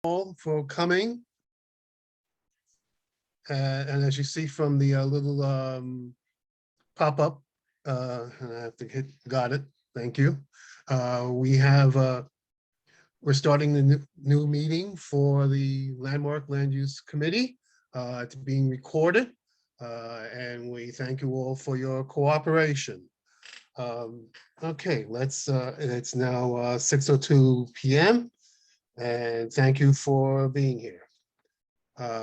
all for coming. And as you see from the little pop-up, and I have to hit, got it, thank you. We're starting the new meeting for the Landmark Land Use Committee. It's being recorded, and we thank you all for your cooperation. Okay, it's now 6:02 p.m. and thank you for being here.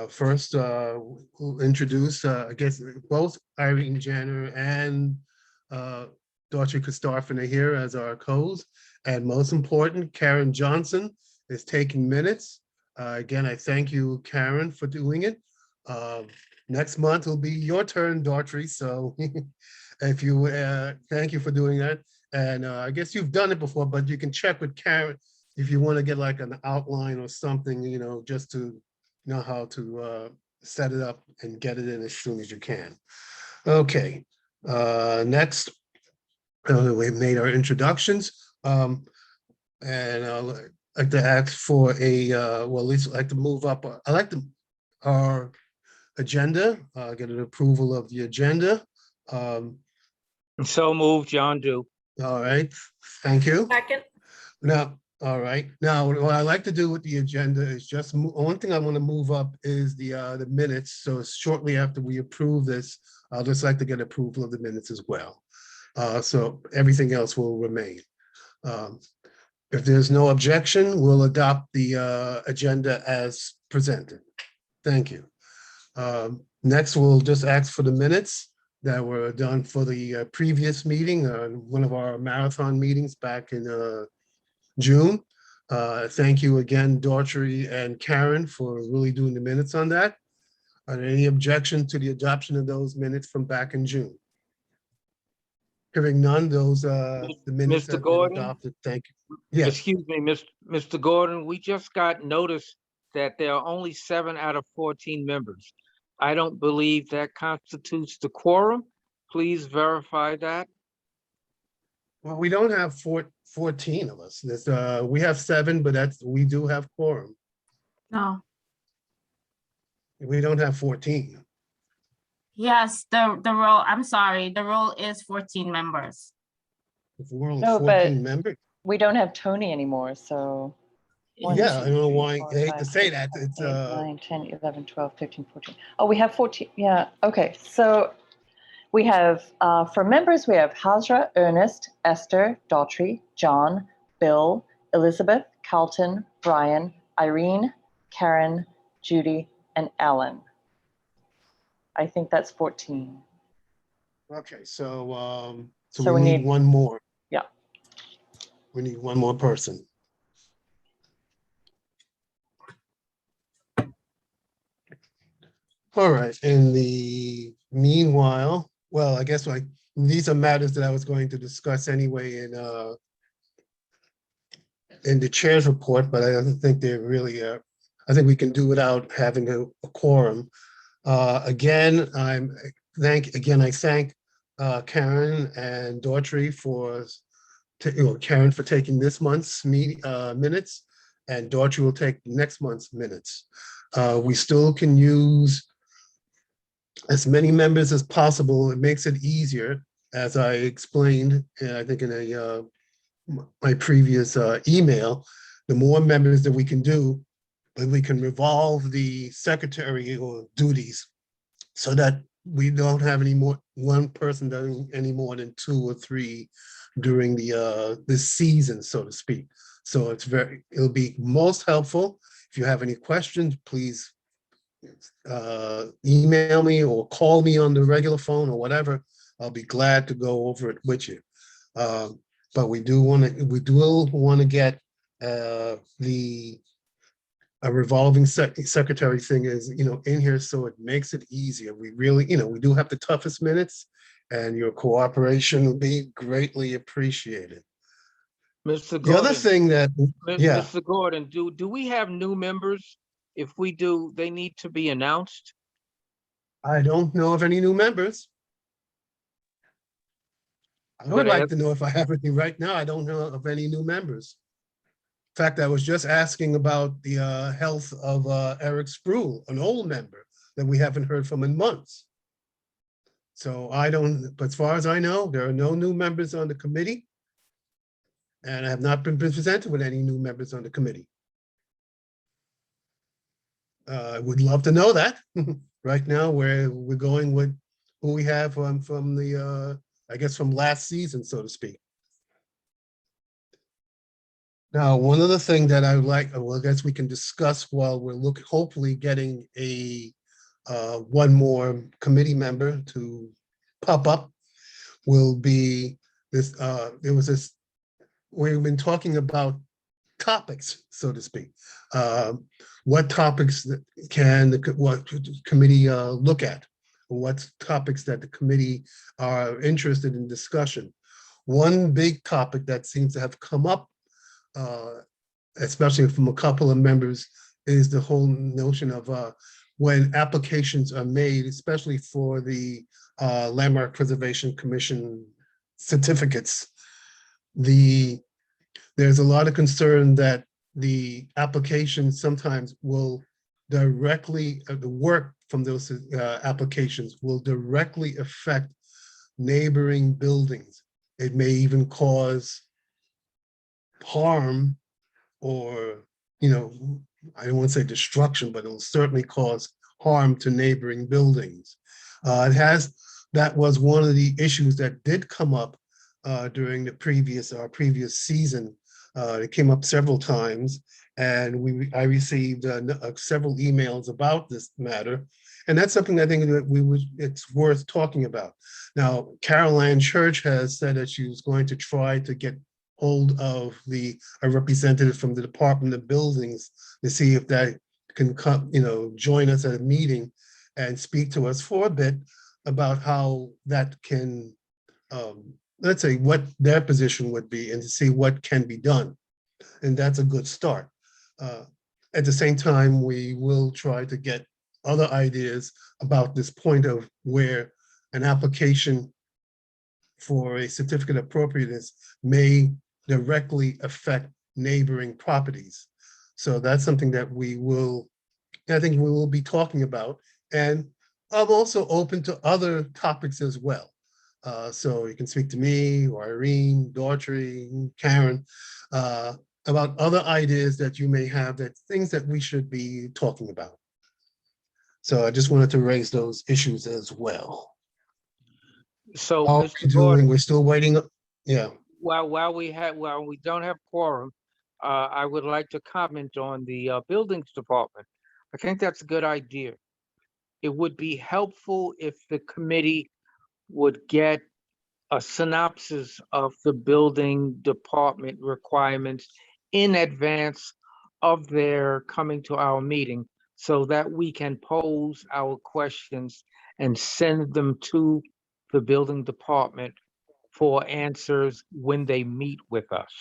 First, we'll introduce, I guess, both Irene Janner and Daughtry Christopherson are here as our co-hosts. And most important, Karen Johnson is taking minutes. Again, I thank you, Karen, for doing it. Next month will be your turn, Daughtry. So if you, thank you for doing that. And I guess you've done it before, but you can check with Karen if you want to get like an outline or something, you know, just to know how to set it up and get it in as soon as you can. Okay, next, we've made our introductions. And I'd like to ask for a, well, at least I'd like to move up, I like our agenda, get an approval of the agenda. So moved, John Doe. All right, thank you. Second. Now, all right, now what I like to do with the agenda is just, one thing I want to move up is the minutes. So shortly after we approve this, I'll just like to get approval of the minutes as well. So everything else will remain. If there's no objection, we'll adopt the agenda as presented. Thank you. Next, we'll just ask for the minutes that were done for the previous meeting, one of our marathon meetings back in June. Thank you again, Daughtry and Karen, for really doing the minutes on that. Are there any objection to the adoption of those minutes from back in June? Hearing none, those the minutes Mr. have Gordon? been adopted. Thank you. Yes. Excuse me, Mr. Gordon, we just got notice that there are only 7 out of 14 members. I don't believe that constitutes the quorum. Please verify that. Well, we don't have 14 of us. We have 7, but we do have quorum. No. We don't have 14. Yes, the role, I'm sorry, the role is 14 members. If we're only No, 14 but members. we don't have Tony anymore, so. Yeah, I don't know why, I hate to say that. It's 9, 10, 11, 12, 13, 14. Oh, we have 14. Yeah, okay. So we have, for members, we have Hazra, Ernest, Esther, Daughtry, John, Bill, Elizabeth, Carlton, Brian, Irene, Karen, Judy, and Ellen. I think that's 14. okay, so So we need one more. Yeah. We need one more person. All right, in the meanwhile, well, I guess these are matters that I was going to discuss anyway in the chair's report, but I don't think they're really, I think we can do without having a quorum. Again, I thank Karen and Daughtry for, Karen for taking this month's minutes, and Daughtry will take next month's minutes. We still can use as many members as possible. It makes it easier, as I explained, I think in my previous email. The more members that we can do, but we can revolve the secretary or duties so that we don't have one person doing any more than 2 or 3 during this season, so to speak. So it'll be most helpful. If you have any questions, please email me or call me on the regular phone or whatever. I'll be glad to go over it with you. But we do want to get a revolving secretary thing is, in here, so it makes it easier. We really, we do have the toughest minutes, and your cooperation will be greatly appreciated. Mr. Gordon, The other thing that, yeah. Mr. Gordon, do we have new members? If we do, they need to be announced. I don't know of any new members. I would like to know if I have any right now. I don't know of any new members. fact, I was just asking about the health of Eric Spruill, an old member that we haven't heard from in months. So I don't, but as far as I know, there are no new members on the committee. And I have not been presented with any new members on the committee. I would love to know that. Right now, we're going with who we have from the, I guess from last season, so to speak. Now, one other thing that I would like, well, I guess we can discuss while we're hopefully getting a one more committee member to pop up will be this, there was this, we've been talking about topics, so to speak. What topics can what committee look at? What topics that the committee are interested in discussion? One big topic that seems to have come up, especially from a couple of members, is the whole notion of when applications are made, especially for the Landmark Preservation Commission certificates. There's a lot of concern that the application sometimes will directly, the work from those applications will directly affect neighboring buildings. It may even cause harm or, you know, I don't want to say destruction, but it'll certainly cause harm to neighboring buildings. That was one of the issues that did come up during the previous season. It came up several times, and I received several emails about this matter, and that's something I think that it's worth talking about. Now, Caroline Church has said that she was going to try to get hold of a representative from the Department of Buildings to see if that can come, join us at a meeting and speak to us for a bit about how that can, let's say, what their position would be and to see what can be done. And that's a good start. At the same time, we will try to get other ideas about this point of where an application for a certificate of appropriateness may directly affect neighboring properties. So that's something that I think we will be talking about. And I'm also open to other topics as well. So you can speak to me or Irene, Daughtry, Karen, about other ideas that you may have, that things that we should be talking about. So I just wanted to raise those issues as well. So, How are Mr. we Gordon, doing? We're still waiting. Yeah. while we don't have quorum, I would like to comment on the buildings department. I think that's a good idea. It would be helpful if the committee would get a synopsis of the building department requirements in advance of their coming to our meeting, so that we can pose our questions and send them to the building department for answers when they meet with us.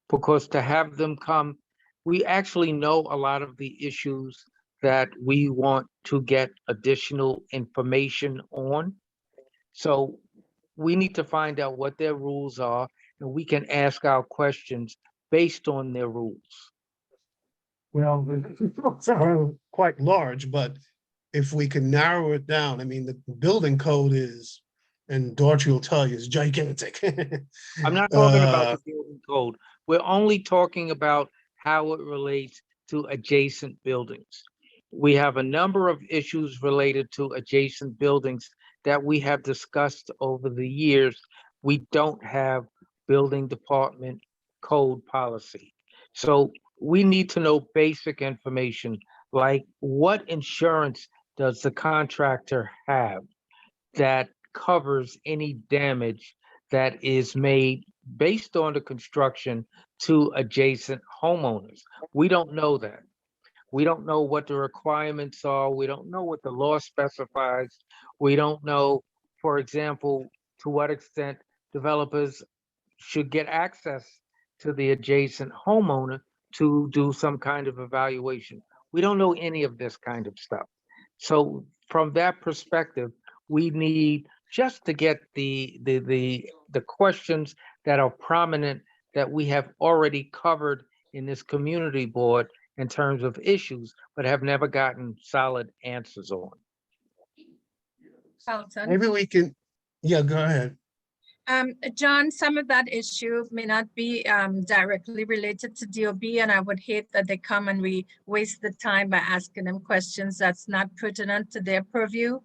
Because to have them come, we actually know a lot of the issues that we want to get additional information on. So we need to find out what their rules are, and we can ask our questions based on their rules. Well, the rules are quite large, but if we can narrow it down, I mean, the building code is, and Daughtry will tell you, is gigantic. I'm not talking about the building code. We're only talking about how it relates to adjacent buildings. We have a number of issues related to adjacent buildings that we have discussed over the years. We don't have building department code policy. So we need to know basic information, like what insurance does the contractor have that covers any damage that is made based on the construction to adjacent homeowners. We don't know that. We don't know what the requirements are. We don't know what the law specifies. We don't know, for example, to what extent developers should get access to the adjacent homeowner to do some kind of evaluation. We don't know any of this kind of stuff. So from that perspective, we need just to get the questions that are prominent that we have already covered in this community board in terms of issues, but have never gotten solid answers on. Carlton. Maybe we can, yeah, go ahead. John, some of that issue may not be directly related to DOB, and I would hate that they come and we waste the time by asking them questions that's not pertinent to their purview.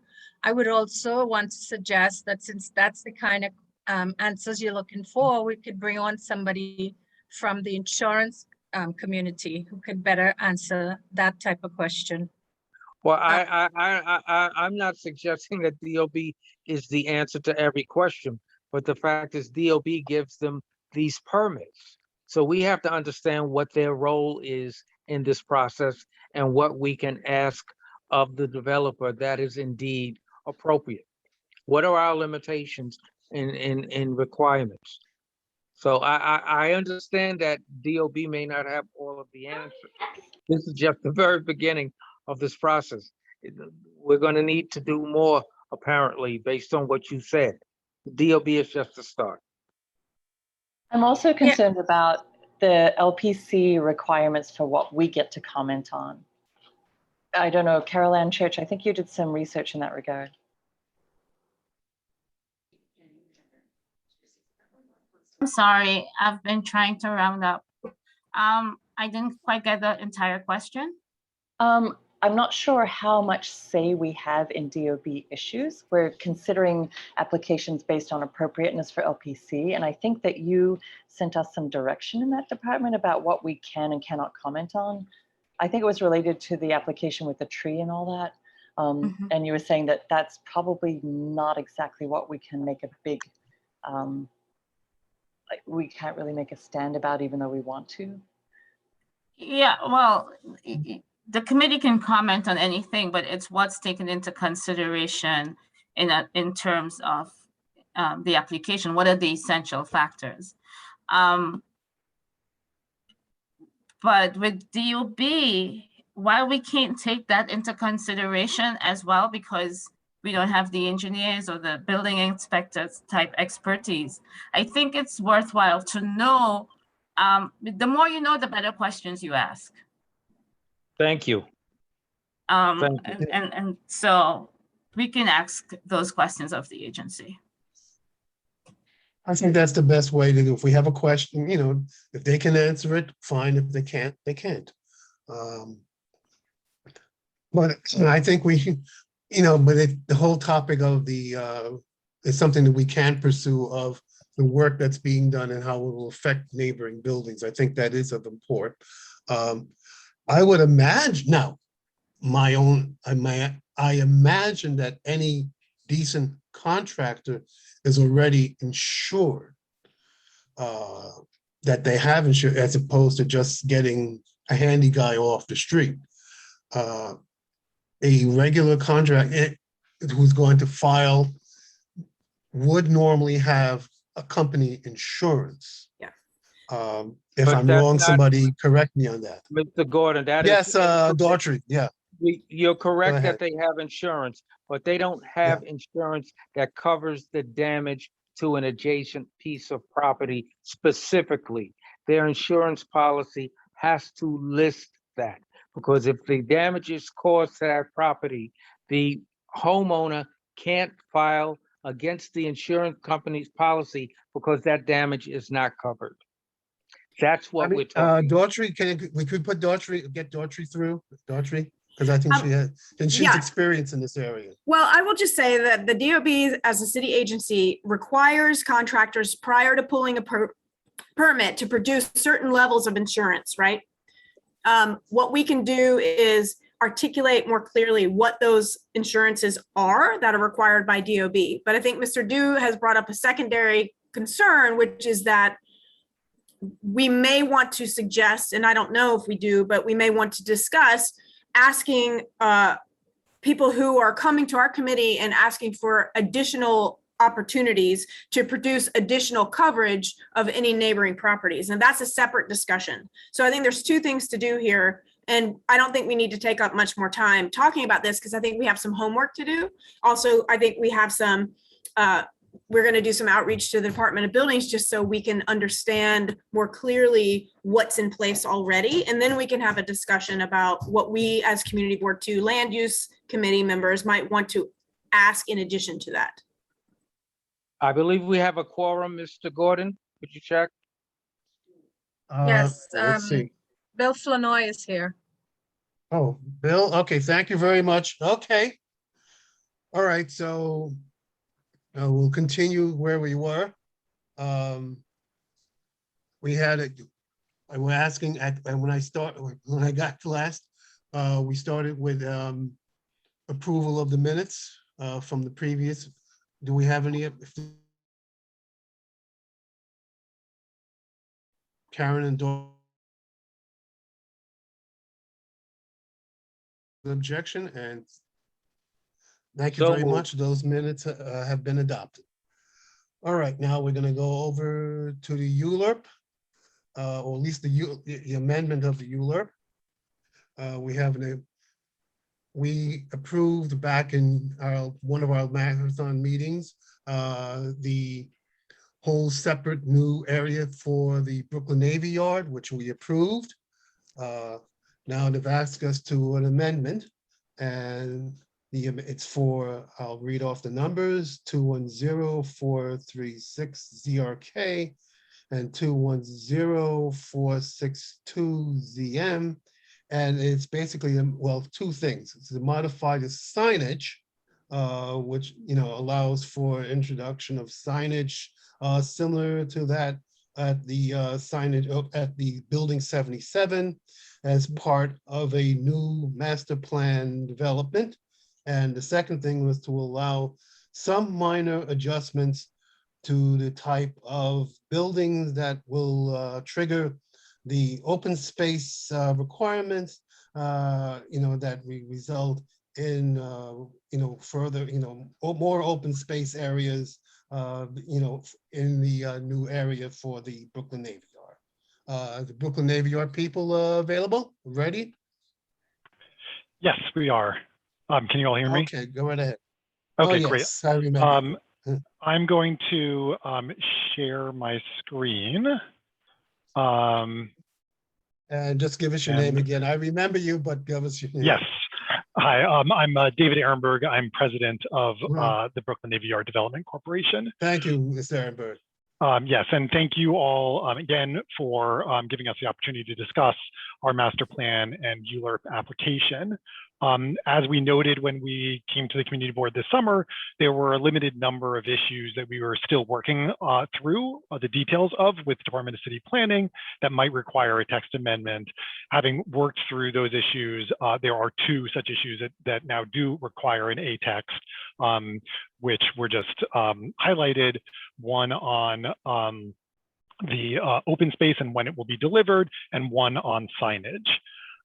I would also want to suggest that since that's the kind of answers you're looking for, we could bring on somebody from the insurance community who could better answer that type of question. Well, I'm not suggesting that DOB is the answer to every question, but the fact is DOB gives them these permits. So we have to understand what their role is in this process and what we can ask of the developer that is indeed appropriate. What are our limitations in requirements? So I understand that DOB may not have all of the answers. This is just the very beginning of this process. We're going to need to do more, apparently, based on what you said. DOB is just a start. I'm also concerned about the LPC requirements for what we get to comment on. I don't know, Carol Ann Church, I think you did some research in that regard. I'm sorry, I've been trying to round up. I didn't quite get the entire question. I'm not sure how much say we have in DOB issues. We're considering applications based on appropriateness for LPC, and I think that you sent us some direction in that department about what we can and cannot comment on. I think it was related to the application with the tree and all that. And you were saying that that's probably not exactly what we can make a big, like we can't really make a stand about even though we want to. Yeah, well, the committee can comment on anything, but it's what's taken into consideration in terms of the application. What are the essential factors? But with DOB, while we can't take that into consideration as well, because we don't have the engineers or the building inspectors type expertise, I think it's worthwhile to know, the more you know, the better questions you ask. Thank you. Thank you. And so we can ask those questions of the agency. I think that's the best way to do. If we have a question, you know, if they can answer it, fine. If they can't, they can't. But I think we, you know, but the whole topic of the is something that we can pursue of the work that's being done and how it will affect neighboring buildings. I think that is of import. I would imagine now, I imagine that any decent contractor is already insured, that they have insured, as opposed to just getting a handy guy off the street. A regular contract who's going to file would normally have a company insurance. Yeah. If But I'm that's wrong, not- somebody correct me on that. Mr. Gordon, that is. Yes, Daughtry, yeah. You're correct ahead. that they have insurance, but they don't have insurance that covers the damage to an adjacent piece of property specifically. Their insurance policy has to list that, because if the damage is caused to that property, the homeowner can't file against the insurance company's policy because that damage is not covered. That's what we're talking. Daughtry, we could put Daughtry, get Daughtry through, Daughtry, because I think she has, and she's yeah. experienced in this area. Well, I will just say that the DOB as a city agency requires contractors prior to pulling a permit to produce certain levels of insurance, right? What we can do is articulate more clearly what those insurances are that are required by DOB. But I think Mr. Du has brought up a secondary concern, which is that we may want to suggest, and I don't know if we do, but we may want to discuss asking people who are coming to our committee and asking for additional opportunities to produce additional coverage of any neighboring properties. And that's a separate discussion. So I think there's two things to do here. And I don't think we need to take up much more time talking about this because I think we have some homework to do. Also, I think we have some we're going to do some outreach to the Department of Buildings just so we can understand more clearly what's in place already. And then we can have a discussion about what we as Community Board 2 Land Use Committee members might want to ask in addition to that. I believe we have a quorum, Mr. Gordon. Could you check? Yes, Let's see. Bill Flanoy is here. Oh, Bill, okay, thank you very much. Okay. All right, so we'll continue where we were. We had a, I was asking when I got to last, we started with approval of the minutes from the previous. Do we have any? Karen and Dawn. Objection, and thank you So very moved. much. Those minutes have been adopted. All right, now we're going to go over to the ULURP, or at least the amendment of the ULURP. We approved back in one of our marathon meetings the whole separate new area for the Brooklyn Navy Yard, which we approved. Now they've asked us to an amendment, and it's for, I'll read off the numbers, 210436 ZRK and 210462 ZM. And it's basically, well, two things. It's to modify the signage, which, allows for introduction of signage similar to that at the signage at the Building 77 as part of a new master plan development. And the second thing was to allow some minor adjustments to the type of buildings that will trigger the open space requirements, that we result in, further, more open space areas, in the new area for the Brooklyn Navy Yard. The Brooklyn Navy Yard people available, ready? Yes, we are. Can you all hear me? Okay, go right ahead. Okay, Oh, great. yes, I remember. I'm going to share my screen. And just give us your name again. I remember you, but give us your name. Yes. Hi, I'm David Ehrenberg. I'm president of the Brooklyn Navy Yard Development Corporation. Thank you, Mr. Ehrenberg. Yes, and thank you all again for giving us the opportunity to discuss our master plan and ULURP application. As we noted when we came to the community board this summer, there were a limited number of issues that we were still working through the details of with Department of City Planning that might require a text amendment. Having worked through those issues, there are two such issues that now do require an A text, which were just highlighted, one on the open space and when it will be delivered, and one on signage.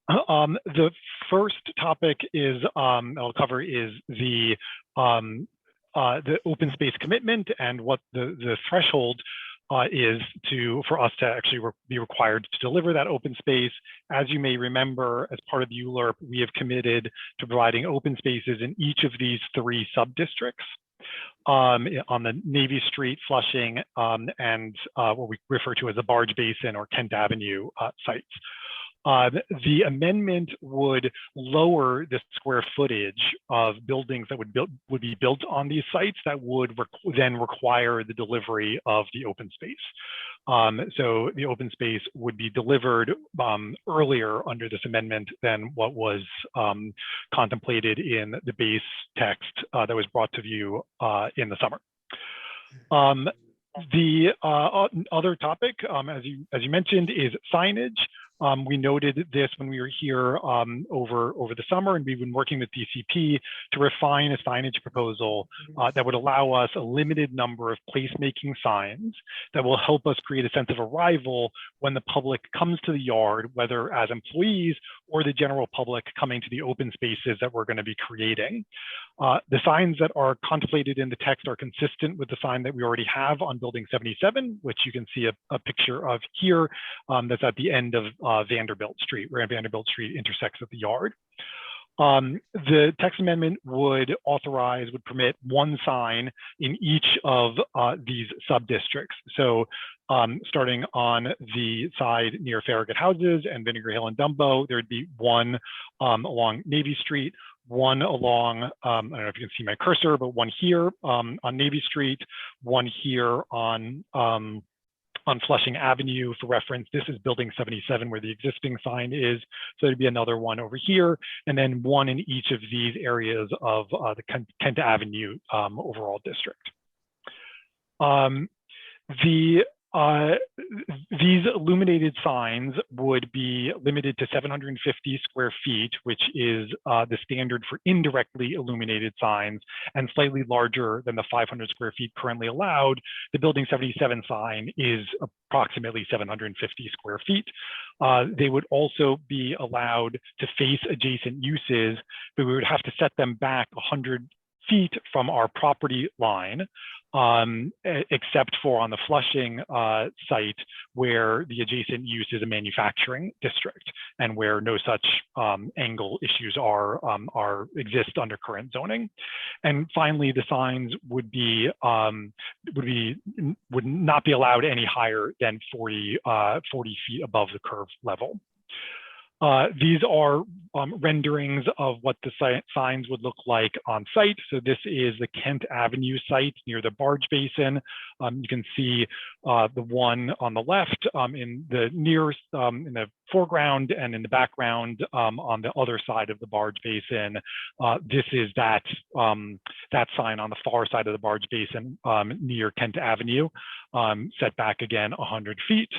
The first topic is I'll cover is the open space commitment and what the threshold is for us to actually be required to deliver that open space. As you may remember, as part of the ULURP, we have committed to providing open spaces in each of these three sub-districts. On the Navy Street, Flushing, and what we refer to as the Barge Basin or Kent Avenue sites. The amendment would lower the square footage of buildings that would be built on these sites that would then require the delivery of the open space. So the open space would be delivered earlier under this amendment than what was contemplated in the base text that was brought to view in the summer. The other topic, as you mentioned, is signage. We noted this when we were here over the summer, and we've been working with DCP to refine a signage proposal that would allow us a limited number of placemaking signs that will help us create a sense of arrival when the public comes to the yard, whether as employees or the general public coming to the open spaces that we're going to be creating. The signs that are contemplated in the text are consistent with the sign that we already have on Building 77, which you can see a picture of here. That's at the end of Vanderbilt Street, where Vanderbilt Street intersects with the yard. The text amendment would permit one sign in each of these sub-districts. So starting on the side near Farragut Houses and Vinegar Hill and Dumbo, there'd be one along Navy Street, one along, I don't know if you can see my cursor, but one here on Navy Street, one here on Flushing Avenue. For reference, this is building 77 where the existing sign is. So there'd be another one over here, and then one in each of these areas of the Kent Avenue overall district. These illuminated signs would be limited to 750 square feet, which is the standard for indirectly illuminated signs, and slightly larger than the 500 square feet currently allowed. The building 77 sign is approximately 750 square feet. They would also be allowed to face adjacent uses, but we would have to set them back 100 feet from our property line, except for on the Flushing site where the adjacent use is a manufacturing district and where no such angle issues exist under current zoning. And finally, the signs would not be allowed any higher than 40 feet above the curve level. These are renderings of what the signs would look like on site. So this is the Kent Avenue site near the barge basin. You can see the one on the left in the foreground, and in the background on the other side of the barge basin. This is that sign on the far side of the barge basin near Kent Avenue, set back again 100 feet.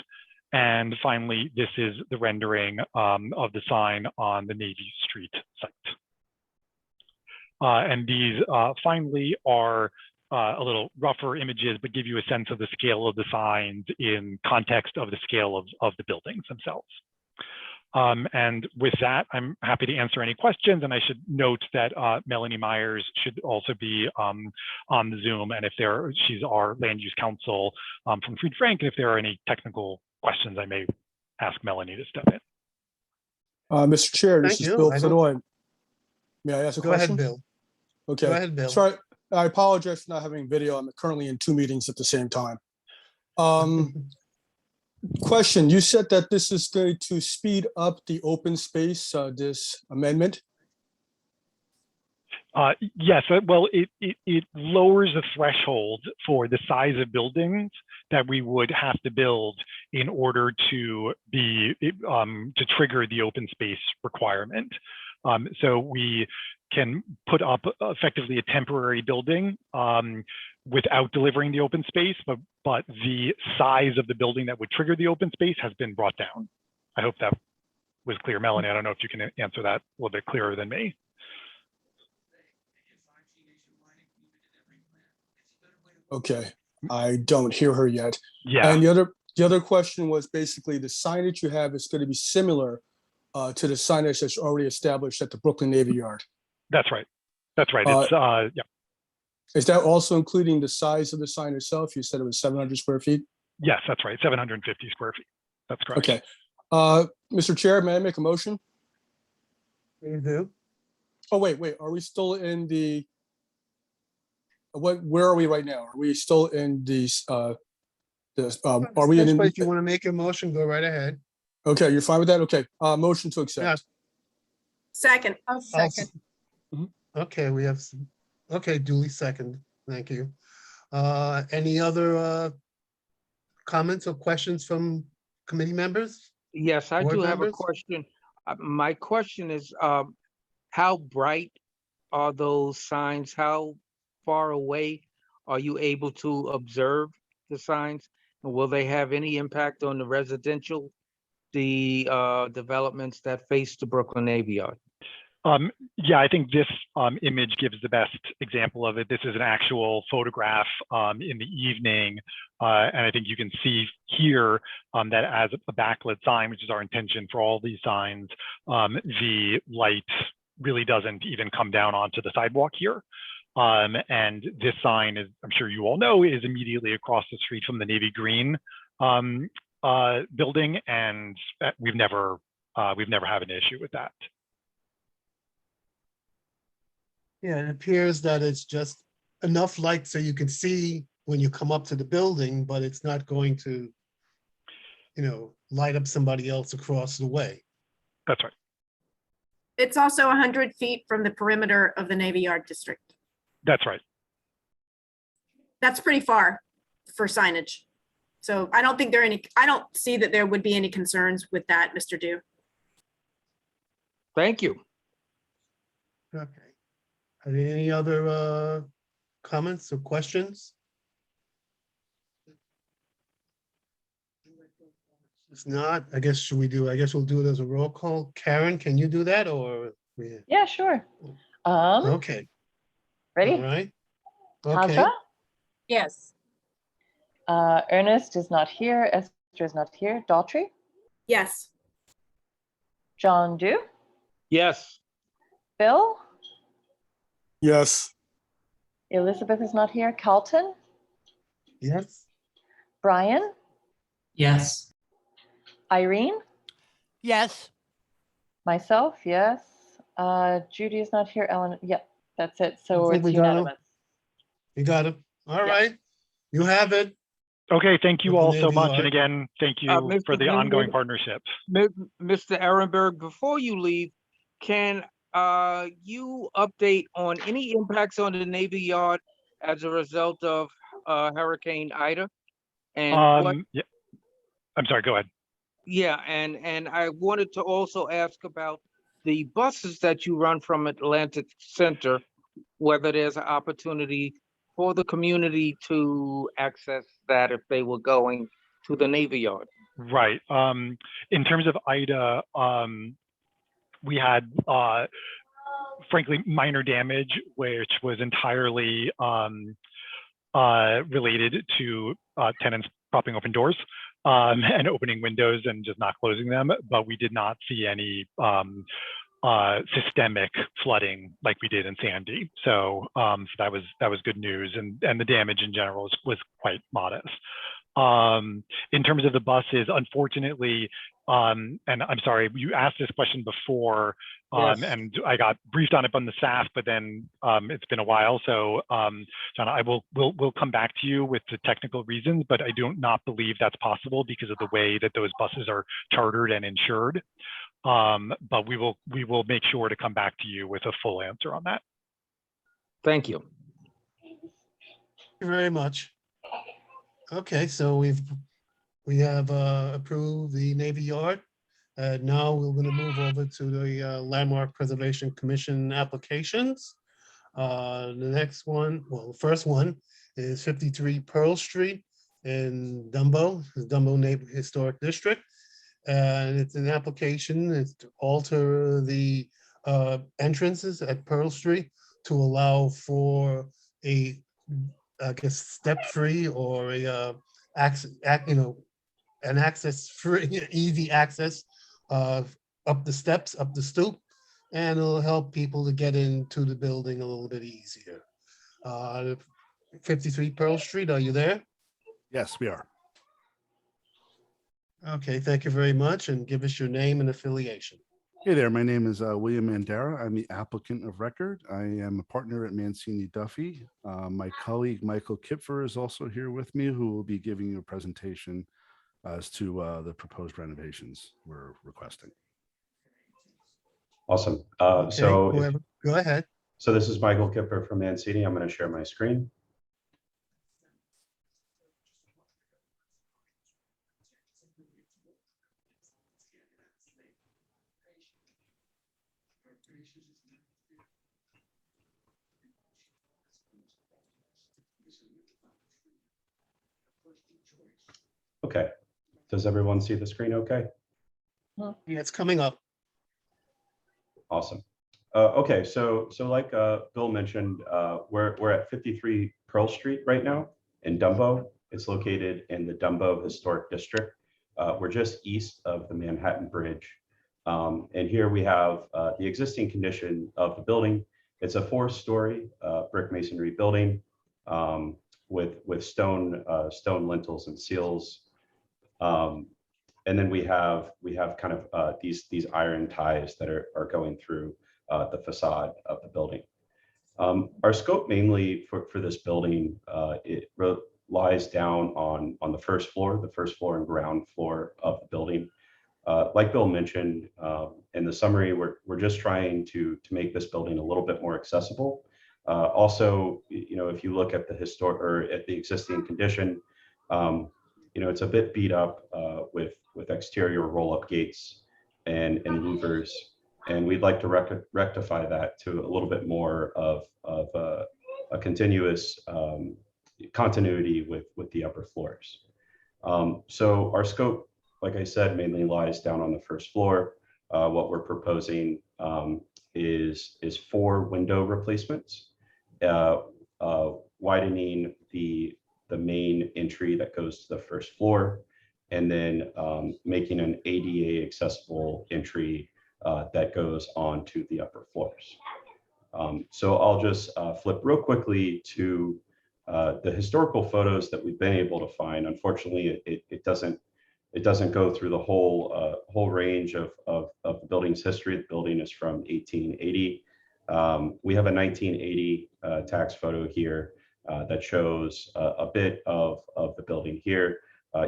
And finally, this is the rendering of the sign on the Navy Street site. And these finally are a little rougher images, but give you a sense of the scale of the signs in context of the scale of the buildings themselves. And with that, I'm happy to answer any questions. And I should note that Melanie Myers should also be on the Zoom. And she's our land use counsel from Fried Frank. And if there are any technical questions, I may ask Melanie to step in. Mr. Chair, this is Bill Floyd. May I ask a question? Go ahead, Bill. Okay. Go ahead, Bill. Sorry, I apologize for not having video. I'm currently in 2 meetings at the same time. Question, you said that this is going to speed up the open space, this amendment? Yes, well, it lowers the threshold for the size of buildings that we would have to build in order to trigger the open space requirement. So we can put up effectively a temporary building without delivering the open space, but the size of the building that would trigger the open space has been brought down. I hope that was clear. Melanie, I don't know if you can answer that a little bit clearer than me. Okay, I don't hear her yet. Yeah. And the other question was basically the signage you have is going to be similar to the signage that's already established at the Brooklyn Navy Yard. That's right. That's right. It's yeah. Is that also including the size of the sign itself? You said it was 700 square feet? Yes, that's right. 750 square feet. That's correct. Okay. Mr. Chair, may I make a motion? You do. Oh, wait. Are we still in the, where are we right now? Are we still in these, are we in? If you want to make a motion, go right ahead. Okay, you're fine with that? Okay, motion to accept. Yes. Second. I'll second. Okay, we have, okay, duly second. Thank you. Any other comments or questions from committee members? Yes, I Board do have a members? question. My question is, how bright are those signs? How far away are you able to observe the signs? And will they have any impact on the residential, developments that face the Brooklyn Navy Yard? Yeah, I think this image gives the best example of it. This is an actual photograph in the evening. And I think you can see here that as a backlit sign, which is our intention for all these signs, the light really doesn't even come down onto the sidewalk here. And this sign is, I'm sure you all know, is immediately across the street from the Navy Green building. And we've never had an issue with that. Yeah, it appears that it's just enough light so you can see when you come up to the building, but it's not going to, light up somebody else across the way. That's right. It's also 100 feet from the perimeter of the Navy Yard district. That's right. That's pretty far for signage. So I don't think I don't see that there would be any concerns with that, Mr. Dew. Thank you. Okay. Are there any other comments or questions? If not, I guess we'll do it as a roll call. Karen, can you do that or? Yeah, sure. Okay, all Ready? right. Okay, Hazra? Yes. Ernest is not here. Esther is not here. Daughtry? Yes. John Dew? Yes. Bill? Yes. Elizabeth is not here. Carlton? yes, Brian? Yes. Irene? Yes. Myself, yes. Judy is not here. Ellen, yep, that's it. So I think it's we got 'em. unanimous. you got it. All Yeah. right, you have it. Okay, thank you With the all so Navy much. Yard. And again, thank you Mr. for the Greenwood? ongoing partnership. Mr. Ehrenberg, before you leave, can you update on any impacts on the Navy Yard as a result of Hurricane Ida? And what, Yeah. I'm sorry, go ahead. yeah, and I wanted to also ask about the buses that you run from Atlantic Center, whether there's an opportunity for the community to access that if they were going to the Navy Yard. Right. In terms of Ida, we had frankly minor damage, which was entirely related to tenants propping open doors and opening windows and just not closing them. But we did not see any systemic flooding like we did in Sandy. So, so that was good news, and the damage in general was quite modest. In terms of the buses, unfortunately, and I'm sorry, you asked this question before, Yes. and I got briefed on it from the staff, but then it's been a while. So, John, we'll come back to you with the technical reasons, but I do not believe that's possible because of the way that those buses are chartered and insured. But we will make sure to come back to you with a full answer on that. Thank you. Thank you very much. Okay, so we have approved the Navy Yard. Now we're going to move over to the Landmark Preservation Commission applications. The next one, well, the first one is 53 Pearl Street in Dumbo, the Dumbo Neighborhood Historic District. And it's an application, it's to alter the entrances at Pearl Street to allow for a, I guess, step-free or a an access-free, easy access up the steps, up the stoop, and it'll help people to get into the building a little bit easier. 53 Pearl Street, are you there? Yes, we are. Okay, thank you very much, and give us your name and affiliation. Hey there, my name is William Mandara. I'm the applicant of record. I am a partner at Mancini Duffy. My colleague, Michael Kipfer, is also here with me, who will be giving you a presentation as to the proposed renovations we're requesting. Awesome. Okay, whoever, go ahead. So this is Michael Kipper from Mancini. I'm going to share my screen. Okay. Does everyone see the screen okay? Yeah, it's coming up. Awesome. Okay, so like Bill mentioned, we're at 53 Pearl Street right now in Dumbo. It's located in the Dumbo Historic District. We're just east of the Manhattan Bridge. And here we have the existing condition of the building. It's a 4-story brick masonry building with stone lintels and seals. And then we have kind of these iron ties that are going through the facade of the building. Our scope mainly for this building, lies down on the first floor and ground floor of the building. Like Bill mentioned in the summary, we're just trying to make this building a little bit more accessible. Also, if you look at the existing condition, it's a bit beat up with exterior roll-up gates and louvers, and we'd like to rectify that to a little bit more of a continuous continuity with the upper floors. So our scope, like I said, mainly lies down on the first floor. What we're proposing is 4 window replacements, widening the main entry that goes to the first floor, and then making an ADA accessible entry that goes on to the upper floors. So I'll just flip real quickly to the historical photos that we've been able to find. Unfortunately, it doesn't go through the whole range of the building's history. The building is from 1880. We have a 1980 tax photo here that shows a bit of the building here.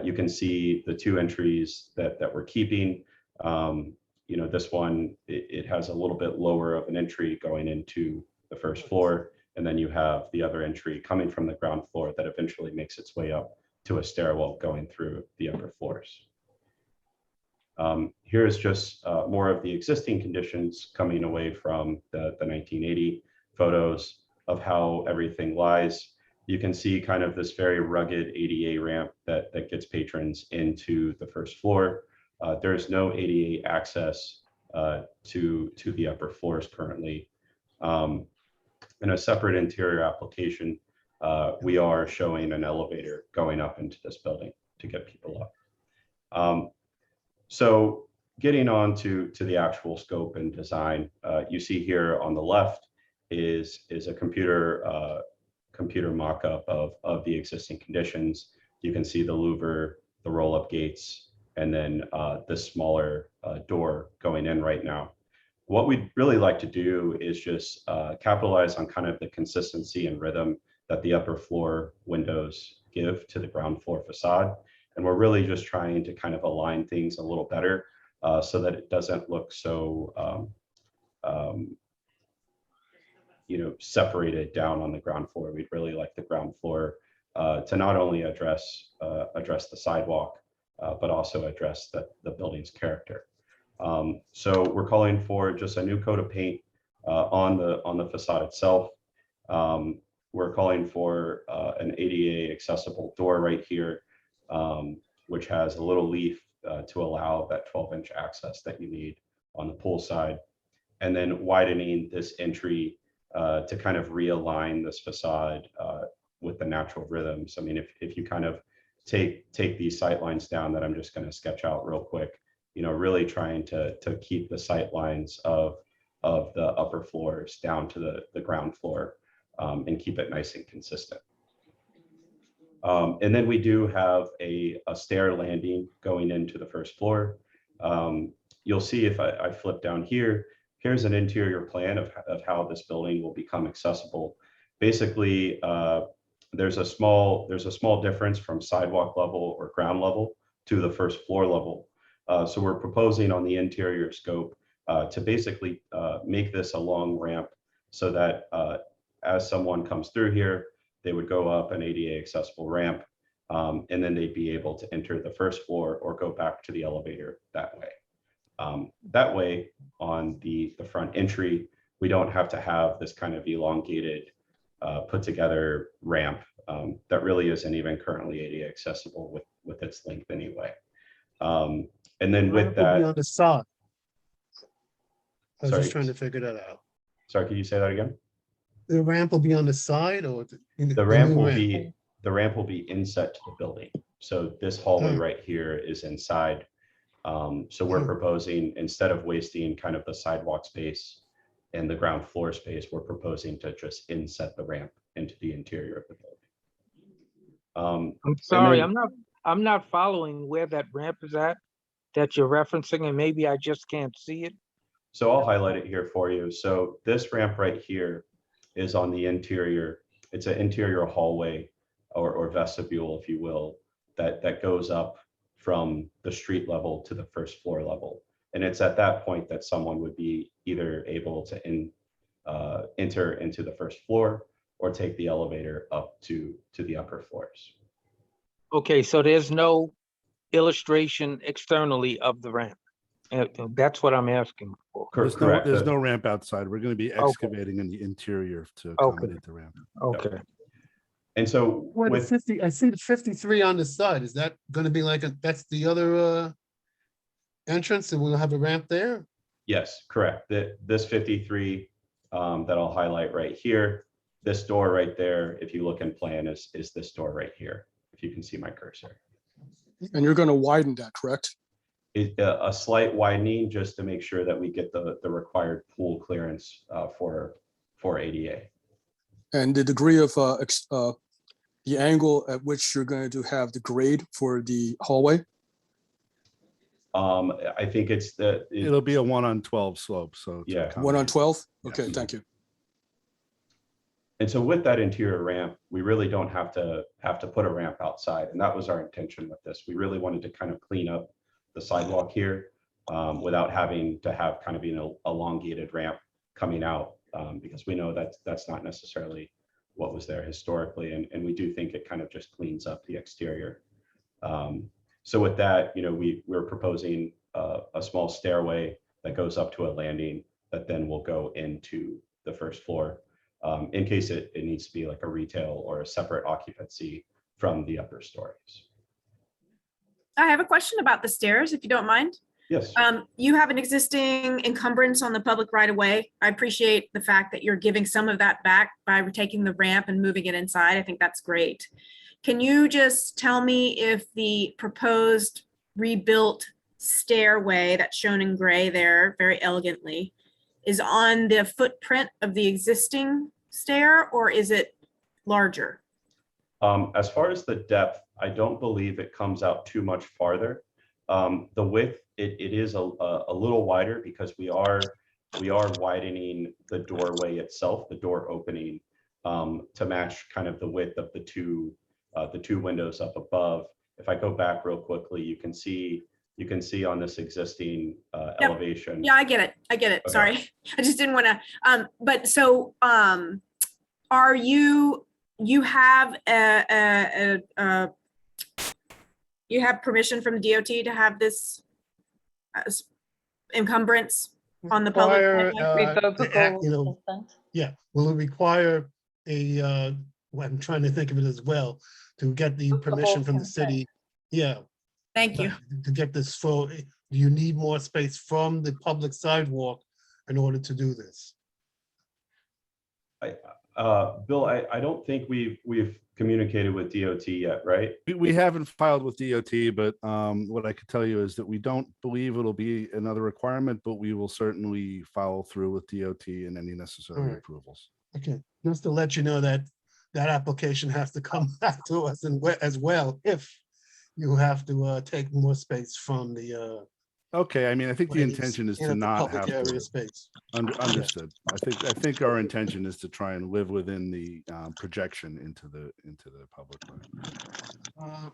You can see the 2 entries that we're keeping. This one, it has a little bit lower of an entry going into the first floor. And then you have the other entry coming from the ground floor that eventually makes its way up to a stairwell going through the upper floors. Here is just more of the existing conditions coming away from the 1980 photos of how everything lies. You can see kind of this very rugged ADA ramp that gets patrons into the first floor. There is no ADA access to the upper floors currently. In a separate interior application, we are showing an elevator going up into this building to get people up. So getting on to the actual scope and design, you see here on the left is a computer mock-up of the existing conditions. You can see the louver, the roll-up gates, and then this smaller door going in right now. What we'd really like to do is just capitalize on kind of the consistency and rhythm that the upper floor windows give to the ground floor facade. And we're really just trying to kind of align things a little better so that it doesn't look so separated down on the ground floor. We'd really like the ground floor to not only address the sidewalk, but also address the building's character. So we're calling for just a new coat of paint on the facade itself. We're calling for an ADA accessible door right here, which has a little leaf to allow that 12-inch access that you need on the pool side, and then widening this entry to kind of realign this facade with the natural rhythms. I mean, if you kind of take these sight lines down that I'm just going to sketch out real quick, really trying to keep the sight lines of the upper floors down to the ground floor and keep it nice and consistent. And then we do have a stair landing going into the first floor. You'll see if I flip down here, here's an interior plan of how this building will become accessible. Basically, there's a small difference from sidewalk level or ground level to the first floor level. So we're proposing on the interior scope to basically make this a long ramp so that as someone comes through here, they would go up an ADA accessible ramp, and then they'd be able to enter the first floor or go back to the elevator that way. That way, on the front entry, we don't have to have this kind of elongated, put together ramp that really isn't even currently ADA accessible with its length anyway. And then with that, on the side. I was Sorry. just trying to figure that out. sorry, can you say that again? The ramp will be on the side or The ramp will be inset to the building. So this hallway Hmm. right here is inside. So we're proposing, instead of wasting kind of the sidewalk space and the ground floor space, we're proposing to just inset the ramp into the interior of the building. I'm sorry, then- I'm not following where that ramp is at that you're referencing, and maybe I just can't see it. So I'll highlight it here for you. So this ramp right here is on the interior. It's an interior hallway or vestibule, if you will, that goes up from the street level to the first floor level. And it's at that point that someone would be either able to enter into the first floor or take the elevator up to the upper floors. Okay, so there's no illustration externally of the ramp. That's what I'm asking for. Correct. There's no ramp outside. We're going to be excavating in the interior to accommodate the ramp. Okay. And so What with is 50, I see the 53 on the side. Is that going to be like that's the other entrance and we'll have a ramp there? yes, correct. This 53 that I'll highlight right here, this door right there, if you look in plan, is this door right here, if you can see my cursor. And you're going to widen that, correct? A slight widening just to make sure that we get the required pool clearance for ADA. And the degree of the angle at which you're going to have the grade for the hallway? I think It'll be a 1-on-12 slope. So to Yeah. accommodate. 1-on-12? Yes. Okay, thank you. And so with that interior ramp, we really don't have to put a ramp outside. And that was our intention with this. We really wanted to kind of clean up the sidewalk here without having to have kind of an elongated ramp coming out because we know that's not necessarily what was there historically. And we do think it kind of just cleans up the exterior. So with that, we're proposing a small stairway that goes up to a landing that then will go into the first floor in case it needs to be like a retail or a separate occupancy from the upper stories. I have a question about the stairs, if you don't mind. Yes. You have an existing encumbrance on the public right of way. I appreciate the fact that you're giving some of that back by taking the ramp and moving it inside. I think that's great. Can you just tell me if the proposed rebuilt stairway that's shown in gray there very elegantly is on the footprint of the existing stair, or is it larger? As far as the depth, I don't believe it comes out too much farther. The width, it is a little wider because we are widening the doorway itself, the door opening, to match kind of the width of the two windows up above. If I go back real quickly, you can see on this existing elevation. Yeah, I get it. Okay. Sorry. I just didn't want to, but so are you have you have permission from the DOT to have this encumbrance on the public? Revocable consent? Yeah, will it require well, I'm trying to think of it as well, to get the permission from the city? Yeah. Thank you. To get this full, do you need more space from the public sidewalk in order to do this? Bill, I don't think we've communicated with DOT yet, right? We haven't filed with DOT, but what I could tell you is that we don't believe it'll be another requirement, but we will certainly follow through with DOT and any necessary Alright. approvals. Okay, just to let you know that that application has to come back to us as well if you have to take more space from the Okay, I mean, I think the ladies intention is in to the not public have area to. space. Understood. I think our intention is to try and live within the projection into the public way.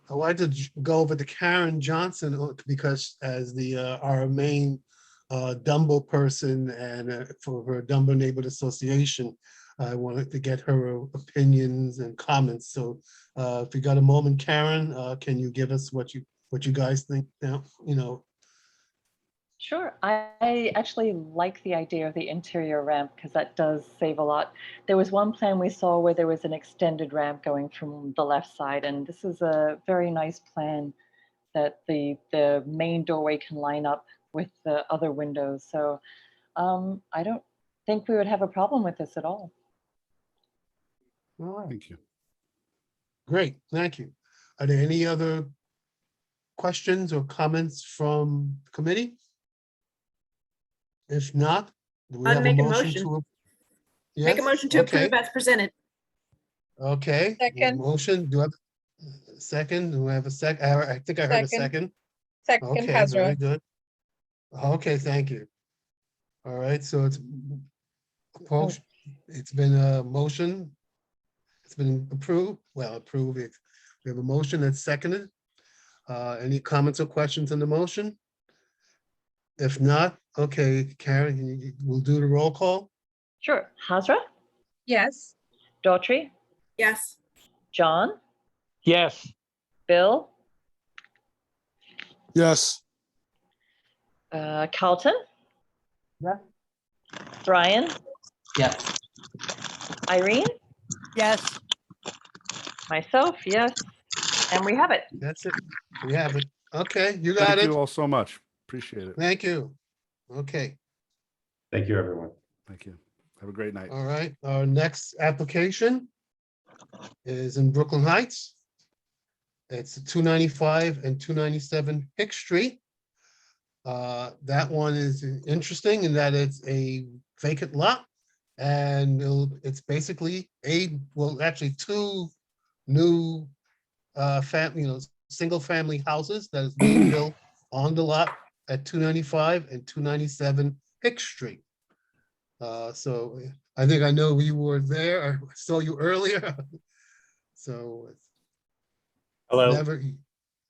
I'd like to go over to Karen Johnson because as our main Dumbo person and for her Dumbo Neighborhood Association, I wanted to get her opinions and comments. So if you got a moment, Karen, can you give us what you guys think now? Sure. I actually like the idea of the interior ramp because that does save a lot. There was one plan we saw where there was an extended ramp going from the left side, and this is a very nice plan that the main doorway can line up with the other windows. So I don't think we would have a problem with this at all. All right, Thank you. great, thank you. Are there any other questions or comments from the committee? If not, do we I'd have make a motion motion. to? Make a Yes? motion to Okay. approve as presented. Okay. Second. Motion, do I have a second? Do I have a sec? I think I heard a Second. second. Second, Okay, very Hazra. good. Okay, thank you. All right, so it's It's been a motion. It's been approved. Well, approved. We have a motion that's seconded. Any comments or questions on the motion? If not, okay, Karen, we'll do the roll call. Sure. Hazra, Yes. Daughtry, Yes. John, Yes. Bill, Yes. Carlton. Yeah. Brian, Yes. Irene, Yes. myself, yes. And we have it. That's it. We have it. Okay, you got Thank it. you all so much. Appreciate it. Thank you. Okay, Thank you, everyone. Thank you. Have a great night. all right. Our next application is in Brooklyn Heights. It's 295 and 297 Hicks Street. That one is interesting in that it's a vacant lot. And it's basically actually two new single family houses that is being built on the lot at 295 and 297 Hicks Street. So I think I know you were there. I saw you earlier. So Hello. whenever,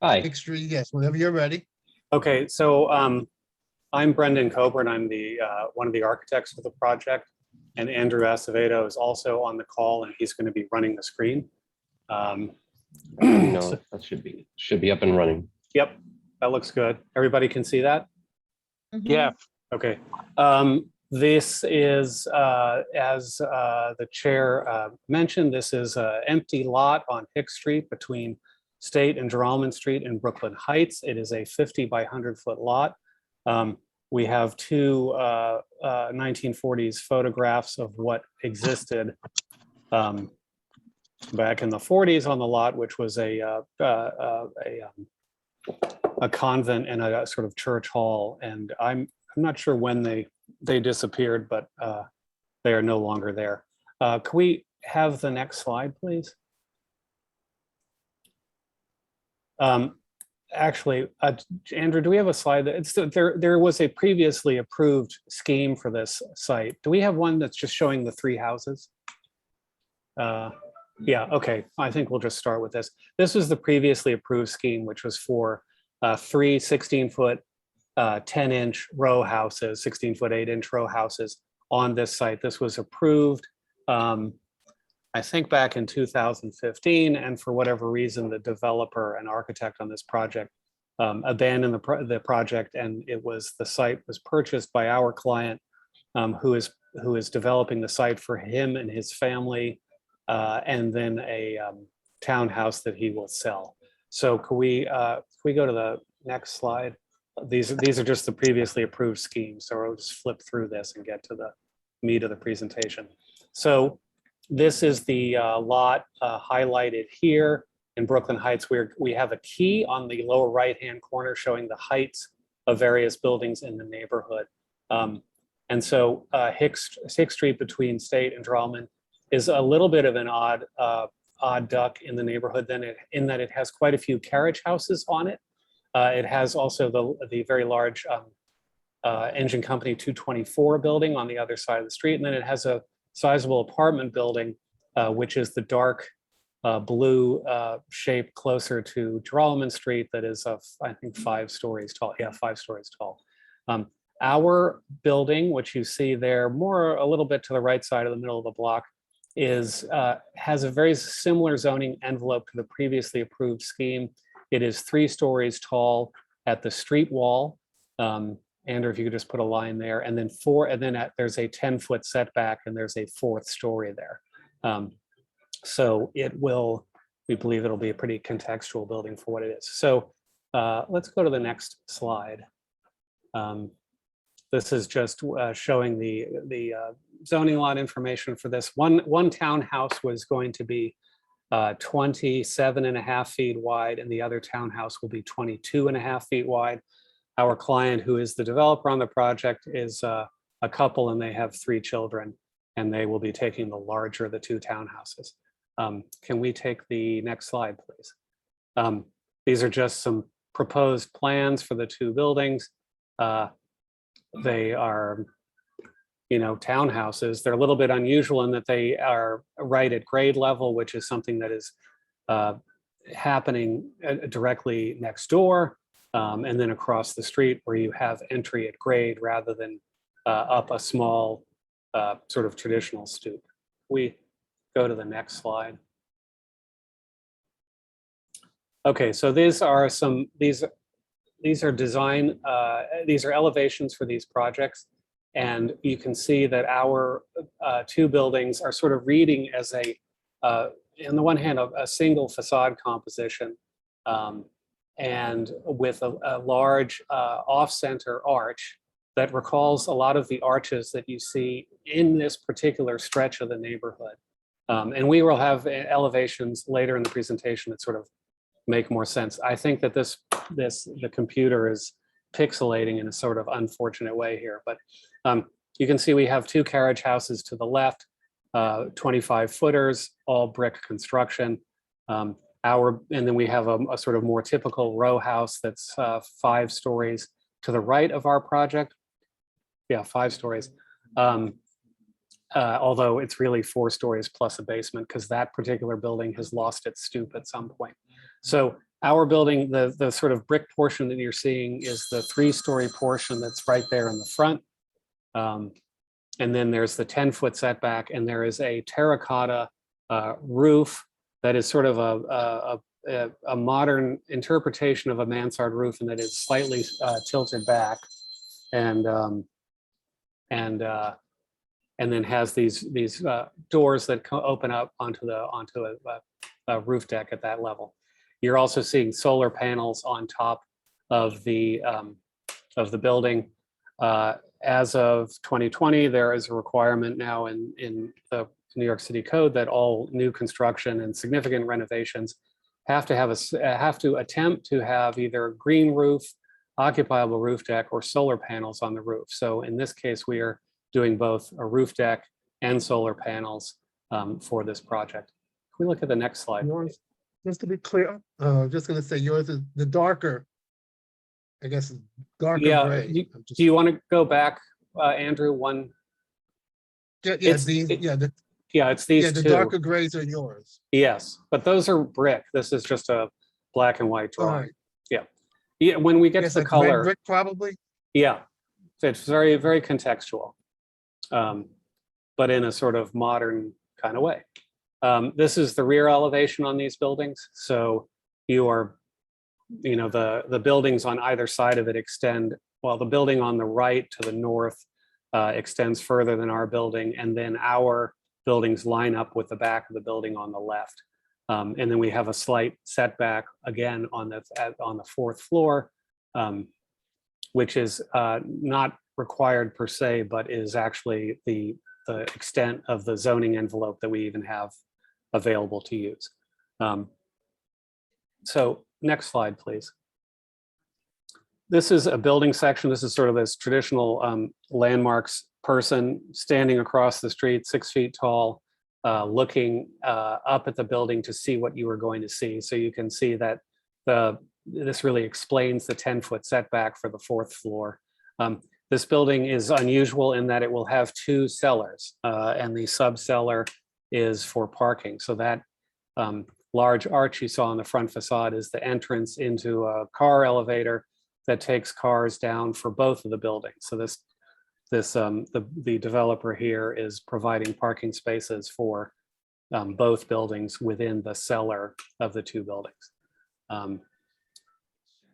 Hi. Hicks Street, yes, whenever you're ready. Okay, so I'm Brendan Coburn. I'm the one of the architects for the project, and Andrew Acevedo is also on the call, and he's going to be running the screen. No, that should be up and running. Yep, that looks good. Everybody can see that? Yeah. Okay. This is, as the chair mentioned, this is an empty lot on Hicks Street between State and Geralman Street in Brooklyn Heights. It is a 50 by 100-foot lot. We have two 1940s photographs of what existed back in the 40s on the lot, which was a convent and a sort of church hall. And I'm not sure when they disappeared, but they are no longer there. Can we have the next slide, please? Actually, Andrew, do we have a slide that there was a previously approved scheme for this site? Do we have one that's just showing the three houses? Yeah, okay. I think we'll just start with this. This was the previously approved scheme, which was for three 16-foot 10-inch row houses, 16-foot 8-inch row houses on this site. This was approved, I think back in 2015, and for whatever reason, the developer and architect on this project abandoned the project, and the site was purchased by our client, who is developing the site for him and his family, and then a townhouse that he will sell. So can we go to the next slide? These are just the previously approved schemes, so I'll just flip through this and get to the meat of the presentation. So this is the lot highlighted here in Brooklyn Heights, where we have a key on the lower right-hand corner showing the heights of various buildings in the neighborhood. And so Hicks Street between State and Geralman is a little bit of an odd duck in the neighborhood, in that it has quite a few carriage houses on it. It has also the very large engine company 224 building on the other side of the street, and then it has a sizable apartment building, which is the dark blue shape closer to Geralman Street that is, I think, 5 stories tall. Yeah, 5 stories tall. Our building, which you see there a little bit to the right side of the middle of the block, has a very similar zoning envelope to the previously approved scheme. It is 3 stories tall at the street wall. Andrew, if you could just put a line there, and then there's a 10-foot setback, and there's a 4th story there. So we believe it'll be a pretty contextual building for what it is. So let's go to the next slide. This is just showing the zoning lot information for this. One townhouse was going to be 27.5 feet wide, and the other townhouse will be 22.5 feet wide. Our client, who is the developer on the project, is a couple, and they have 3 children, and they will be taking the larger of the 2 townhouses. Can we take the next slide, please? These are just some proposed plans for the 2 buildings. They are, townhouses. They're a little bit unusual in that they are right at grade level, which is something that is happening directly next door, and then across the street where you have entry at grade rather than up a small sort of traditional stoop. We go to the next slide. Okay, so these are design, these are elevations for these projects. And you can see that our two buildings are sort of reading as a, on the one hand, a single facade composition, and with a large off-center arch that recalls a lot of the arches that you see in this particular stretch of the neighborhood. And we will have elevations later in the presentation that sort of make more sense. I think that the computer is pixelating in a sort of unfortunate way here, but you can see we have two carriage houses to the left, 25 footers, all brick construction. And then we have a sort of more typical row house that's 5 stories to the right of our project. Yeah, 5 stories. Although it's really 4 stories plus a basement because that particular building has lost its stoop at some point. So our building, the sort of brick portion that you're seeing is the 3-story portion that's right there in the front. And then there's the 10-foot setback, and there is a terracotta roof that is sort of a modern interpretation of a mansard roof, and that is slightly tilted back, and then has these doors that open up onto a roof deck at that level. You're also seeing solar panels on top of the building. As of 2020, there is a requirement now in the New York City Code that all new construction and significant renovations have to attempt to have either a green roof, occupiable roof deck, or solar panels on the roof. So in this case, we are doing both a roof deck and solar panels for this project. Can we look at the next slide? Yours, just to be clear, just going to say yours is the darker, I guess, darker gray. Do you want to go back, Andrew? One. Yeah, it's these two. The darker grays are yours. Yes, but those are brick. This is just a black and white drawing. Right. Yeah. When we get to the like color, red brick probably. Yeah, it's very, very contextual, but in a sort of modern kind of way. This is the rear elevation on these buildings. So you are, the buildings on either side of it extend, well, the building on the right to the north extends further than our building, and then our buildings line up with the back of the building on the left. And then we have a slight setback again on the 4th floor, which is not required per se, but is actually the extent of the zoning envelope that we even have available to use. So next slide, please. This is a building section. This is sort of this traditional landmarks person standing across the street, 6 feet tall, looking up at the building to see what you are going to see. So you can see that this really explains the 10-foot setback for the 4th floor. This building is unusual in that it will have 2 cellars, and the sub-cellar is for parking. So that large arch you saw on the front facade is the entrance into a car elevator that takes cars down for both of the buildings. So the developer here is providing parking spaces for both buildings within the cellar of the 2 buildings.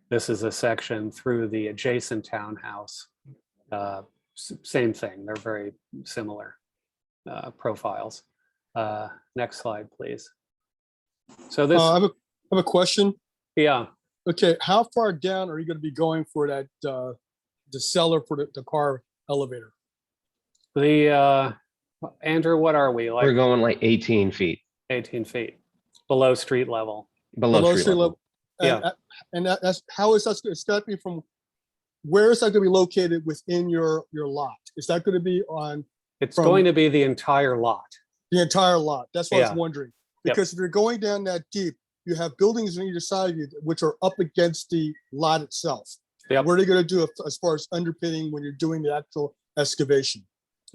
This is a section through the adjacent townhouse. Same thing, they're very similar profiles. Next slide, please. So this, I have a question. Yeah. Okay, how far down are you going to be going for that the cellar for the car elevator? Andrew, what are we like? We're going like 18 feet. 18 feet below street level. Below street level. Yeah. And that's how is that? It's got to be from. Where is that going to be located within your lot? Is that going to be on? It's going to be the entire lot. The entire lot. That's what I was wondering. Because if you're going down that deep, you have buildings on either side of you which are up against the lot itself. What are they going to do as far as underpinning when you're doing the actual excavation?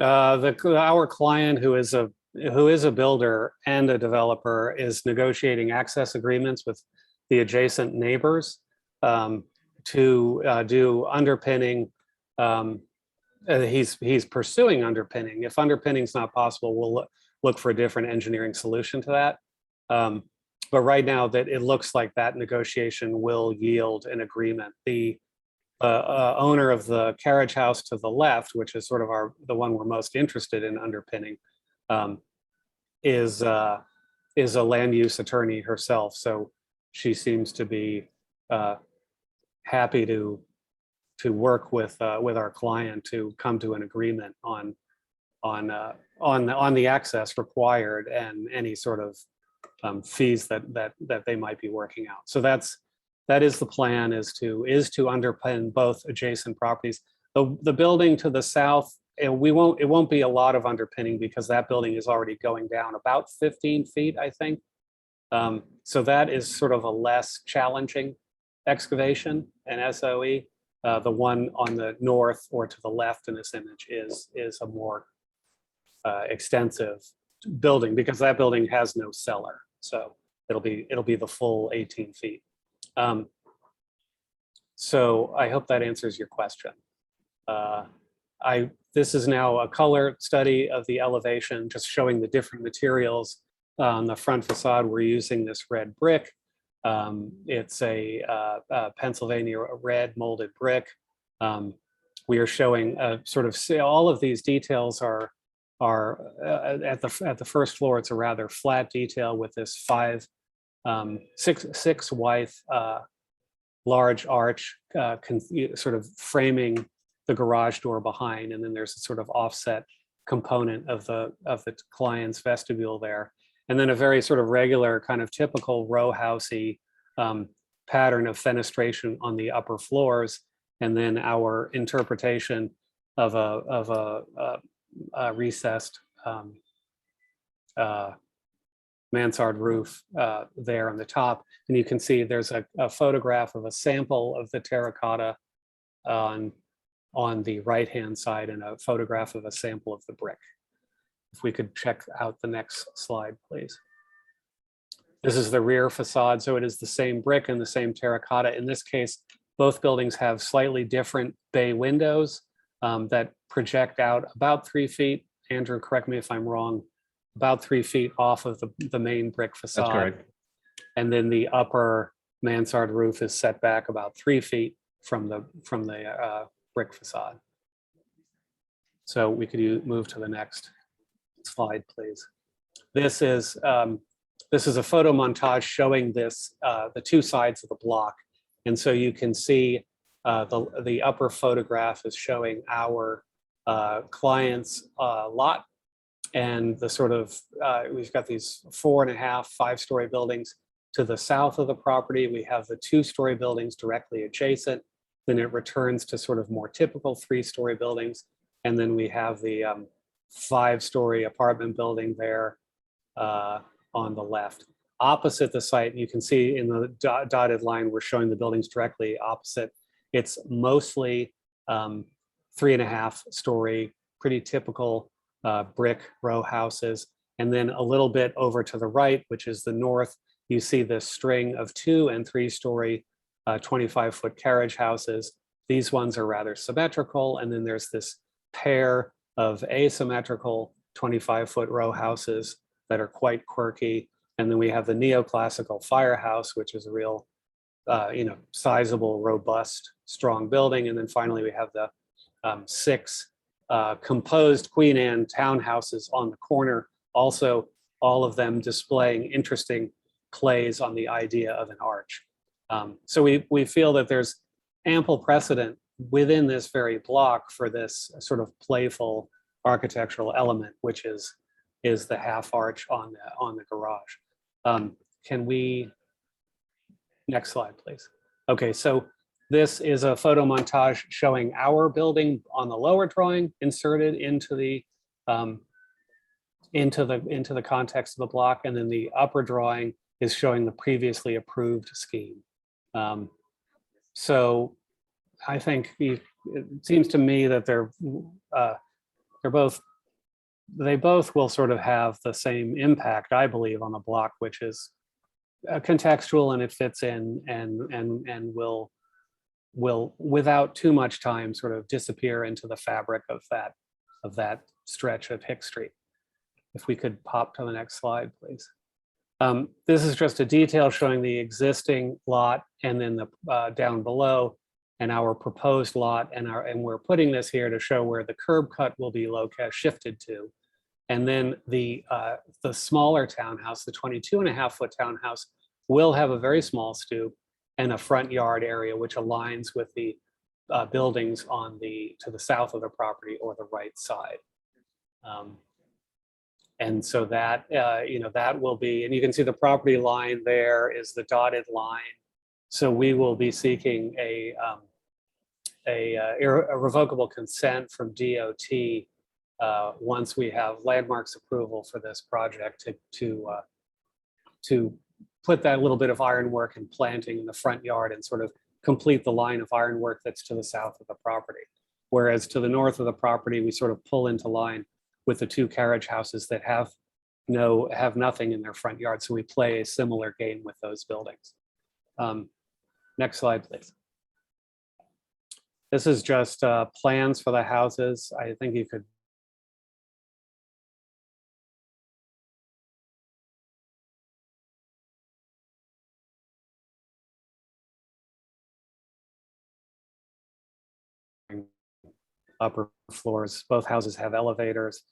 Our client, who is a builder and a developer, is negotiating access agreements with the adjacent neighbors to do underpinning. He's pursuing underpinning. If underpinning is not possible, we'll look for a different engineering solution to that. But right now, that it looks like that negotiation will yield an agreement. The owner of the carriage house to the left, which is sort of the one we're most interested in underpinning, is a land use attorney herself. So she seems to be happy to work with our client to come to an agreement on the access required and any sort of fees that they might be working out. So that is the plan, is to underpin both adjacent properties. The building to the south, it won't be a lot of underpinning because that building is already going down about 15 feet, I think. So that is sort of a less challenging excavation and SOE. The one on the north or to the left in this image is a more extensive building, because that building has no cellar. So it'll be the full 18 feet. So I hope that answers your question. This is now a color study of the elevation, just showing the different materials. On the front facade, we're using this red brick. It's a Pennsylvania red molded brick. We are showing sort of all of these details are at the first floor. It's a rather flat detail with this six width large arch sort of framing the garage door behind, and then there's a sort of offset component of the client's vestibule there, and then a very sort of regular kind of typical row housey pattern of fenestration on the upper floors, and then our interpretation of a recessed mansard roof there on the top. And you can see there's a photograph of a sample of the terracotta on the right-hand side and a photograph of a sample of the brick. If we could check out the next slide, please. This is the rear facade. So it is the same brick and the same terracotta. In this case, both buildings have slightly different bay windows that project out about 3 feet. Andrew, correct me if I'm wrong, about 3 feet off of the main brick facade. That's correct. And then the upper mansard roof is set back about 3 feet from the brick facade. So we could move to the next slide, please. This is a photo montage showing the two sides of the block. And so you can see the upper photograph is showing our client's lot, and the sort of, we've got these 4.5, 5-story buildings to the south of the property. We have the 2-story buildings directly adjacent. Then it returns to sort of more typical 3-story buildings. And then we have the 5-story apartment building there on the left. Opposite the site, you can see in the dotted line, we're showing the buildings directly opposite. It's mostly 3.5-story, pretty typical brick row houses. And then a little bit over to the right, which is the north, you see this string of 2- and 3-story 25-foot carriage houses. These ones are rather symmetrical. And then there's this pair of asymmetrical 25-foot row houses that are quite quirky. And then we have the neoclassical firehouse, which is a real, sizable, robust, strong building. And then finally, we have the 6 composed Queen Anne townhouses on the corner. Also, all of them displaying interesting plays on the idea of an arch. So we feel that there's ample precedent within this very block for this sort of playful architectural element, which is the half arch on the garage. Can we, next slide, please. Okay, so this is a photo montage showing our building on the lower drawing inserted into the context of the block, and then the upper drawing is showing the previously approved scheme. So I think it seems to me that they both will sort of have the same impact, I believe, on the block, which is contextual, and it fits in and will without too much time sort of disappear into the fabric of that stretch of Hicks Street. If we could pop to the next slide, please. This is just a detail showing the existing lot and then the down below and our proposed lot, and we're putting this here to show where the curb cut will be shifted to. And then the smaller townhouse, the 22.5-foot townhouse, will have a very small stoop and a front yard area which aligns with the buildings to the south of the property or the right side. And so that that will be, and you can see the property line there is the dotted line. So we will be seeking a revocable consent from DOT once we have landmarks approval for this project to put that little bit of ironwork and planting in the front yard and sort of complete the line of ironwork that's to the south of the property. Whereas to the north of the property, we sort of pull into line with the two carriage houses that have nothing in their front yard. So we play a similar game with those buildings. Next slide, please. This is just plans for the houses. I think you could upper floors. Both houses have elevators.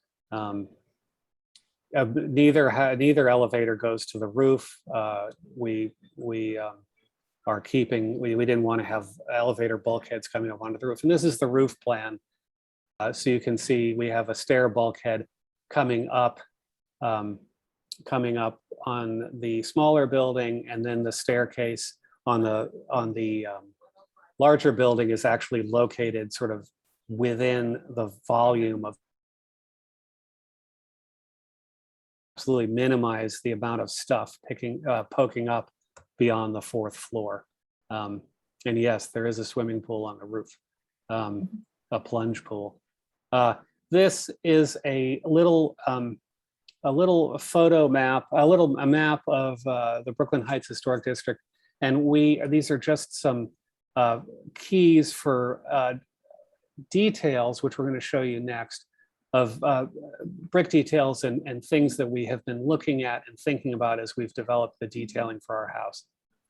Neither elevator goes to the roof. We didn't want to have elevator bulkheads coming up onto the roof. And this is the roof plan. So you can see we have a stair bulkhead coming up on the smaller building, and then the staircase on the larger building is actually located sort of within the volume of absolutely minimize the amount of stuff poking up beyond the fourth floor. And yes, there is a swimming pool on the roof, a plunge pool. This is a little photo map, a map of the Brooklyn Heights Historic District. And these are just some keys for details, which we're going to show you next, of brick details and things that we have been looking at and thinking about as we've developed the detailing for our house.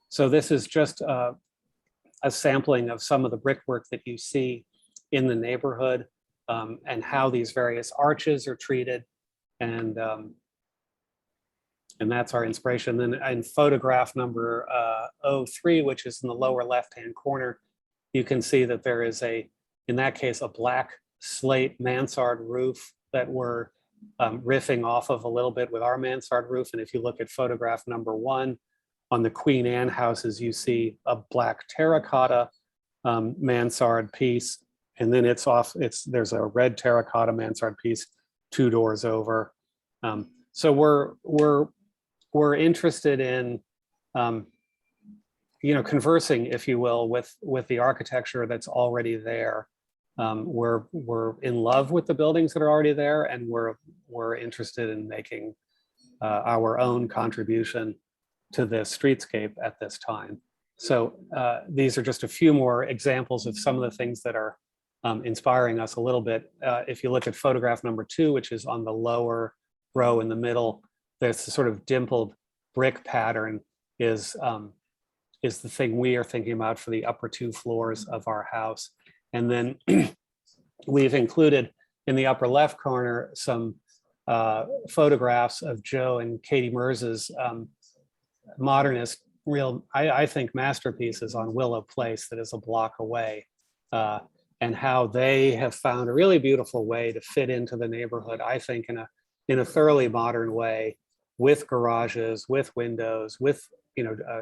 So this is just a sampling of some of the brickwork that you see in the neighborhood, and how these various arches are treated. And that's our inspiration. Then in photograph number 03, which is in the lower left-hand corner, you can see that there is in that case, a black slate mansard roof that we're riffing off of a little bit with our mansard roof. And if you look at photograph number 1 on the Queen Anne houses, you see a black terracotta mansard piece. And then there's a red terracotta mansard piece 2 doors over. So we're interested in conversing, if you will, with the architecture that's already there. We're in love with the buildings that are already there, and we're interested in making our own contribution to this streetscape at this time. So these are just a few more examples of some of the things that are inspiring us a little bit. If you look at photograph number 2, which is on the lower row in the middle, there's a sort of dimpled brick pattern is the thing we are thinking about for the upper 2 floors of our house. And then we've included in the upper left corner some photographs of Joe and Katie Merz's modernist, I think, masterpieces on Willow Place that is a block away, and how they have found a really beautiful way to fit into the neighborhood, I think, in a thoroughly modern way, with garages, with windows, with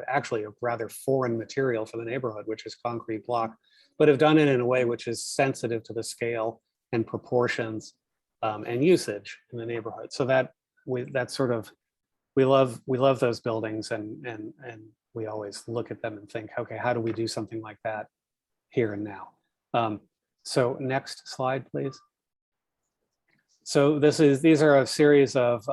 actually a rather foreign material for the neighborhood, which is concrete block, but have done it in a way which is sensitive to the scale and proportions and usage in the neighborhood. So we love those buildings, and we always look at them and think, okay, how do we do something like that here and now? So next slide, please. So these are a series of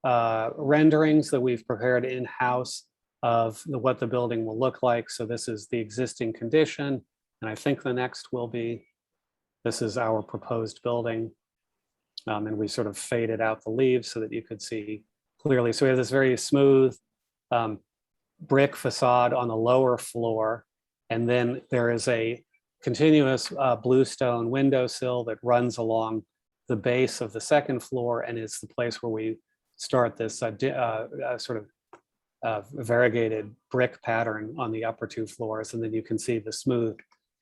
renderings that we've prepared in-house of what the building will look like. So this is the existing condition. And I think the next will be, this is our proposed building. And we sort of faded out the leaves so that you could see clearly. So we have this very smooth brick facade on the lower floor. And then there is a continuous bluestone windowsill that runs along the base of the second floor and is the place where we start this sort of variegated brick pattern on the upper two floors. And then you can see the smooth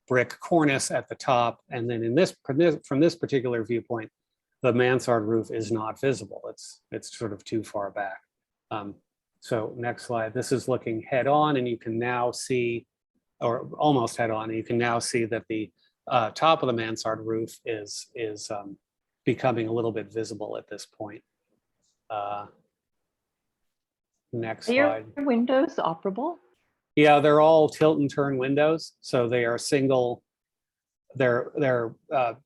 brick cornice at the top. And then from this particular viewpoint, the mansard roof is not visible. It's sort of too far back. So next slide, this is looking head on, and you can now see, or almost head on, and you can now see that the top of the mansard roof is becoming a little bit visible at this point. Next Are slide. your windows operable? Yeah, they're all tilt and turn windows. So they are single, they're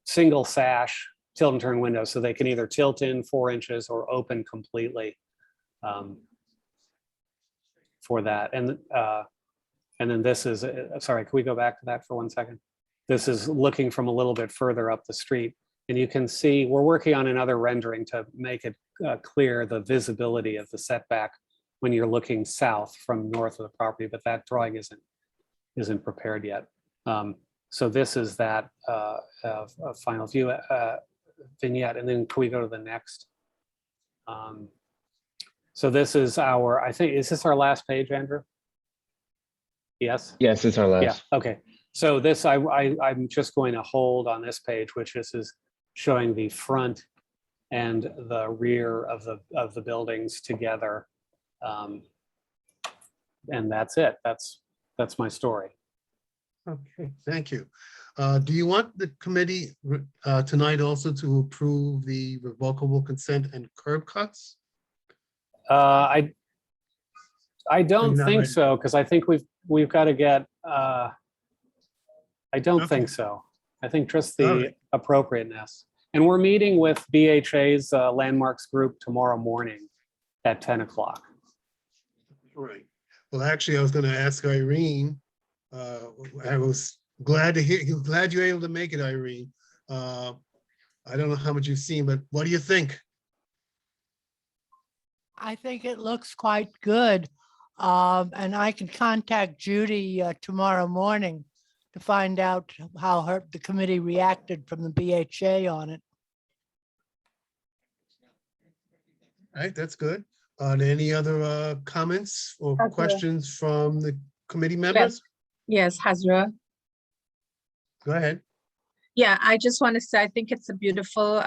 single sash tilt and turn windows. So they can either tilt in 4 inches or open completely for that. And then this is, sorry, can we go back to that for 1 second? This is looking from a little bit further up the street. And you can see, we're working on another rendering to make it clear the visibility of the setback when you're looking south from north of the property, but that drawing isn't prepared yet. So this is that final view vignette, and then can we go to the next? So this is our, I think, is this our last page, Andrew? Yes? Yes, it's our last. Yeah, okay. So this, I'm just going to hold on this page, which is showing the front and the rear of the buildings together. And that's it. That's my story. Okay, thank you. Do you want the committee tonight also to approve the revocable consent and curb cuts? I don't You're not think ready. so, because I think we've got to get, I don't Okay. think so. I think just All the right. appropriateness. And we're meeting with BHA's landmarks group tomorrow morning at 10 o'clock. Right. Well, actually, I was going to ask Irene. I was glad to hear, glad you're able to make it, Irene. I don't know how much you've seen, but what do you think? I think it looks quite good. And I can contact Judy tomorrow morning to find out how the committee reacted from the BHA on it. All right, that's good. Any other comments or Okay. questions from the committee members? Yes, Hazra. Go ahead. Yeah, I just want to say, I think it's a beautiful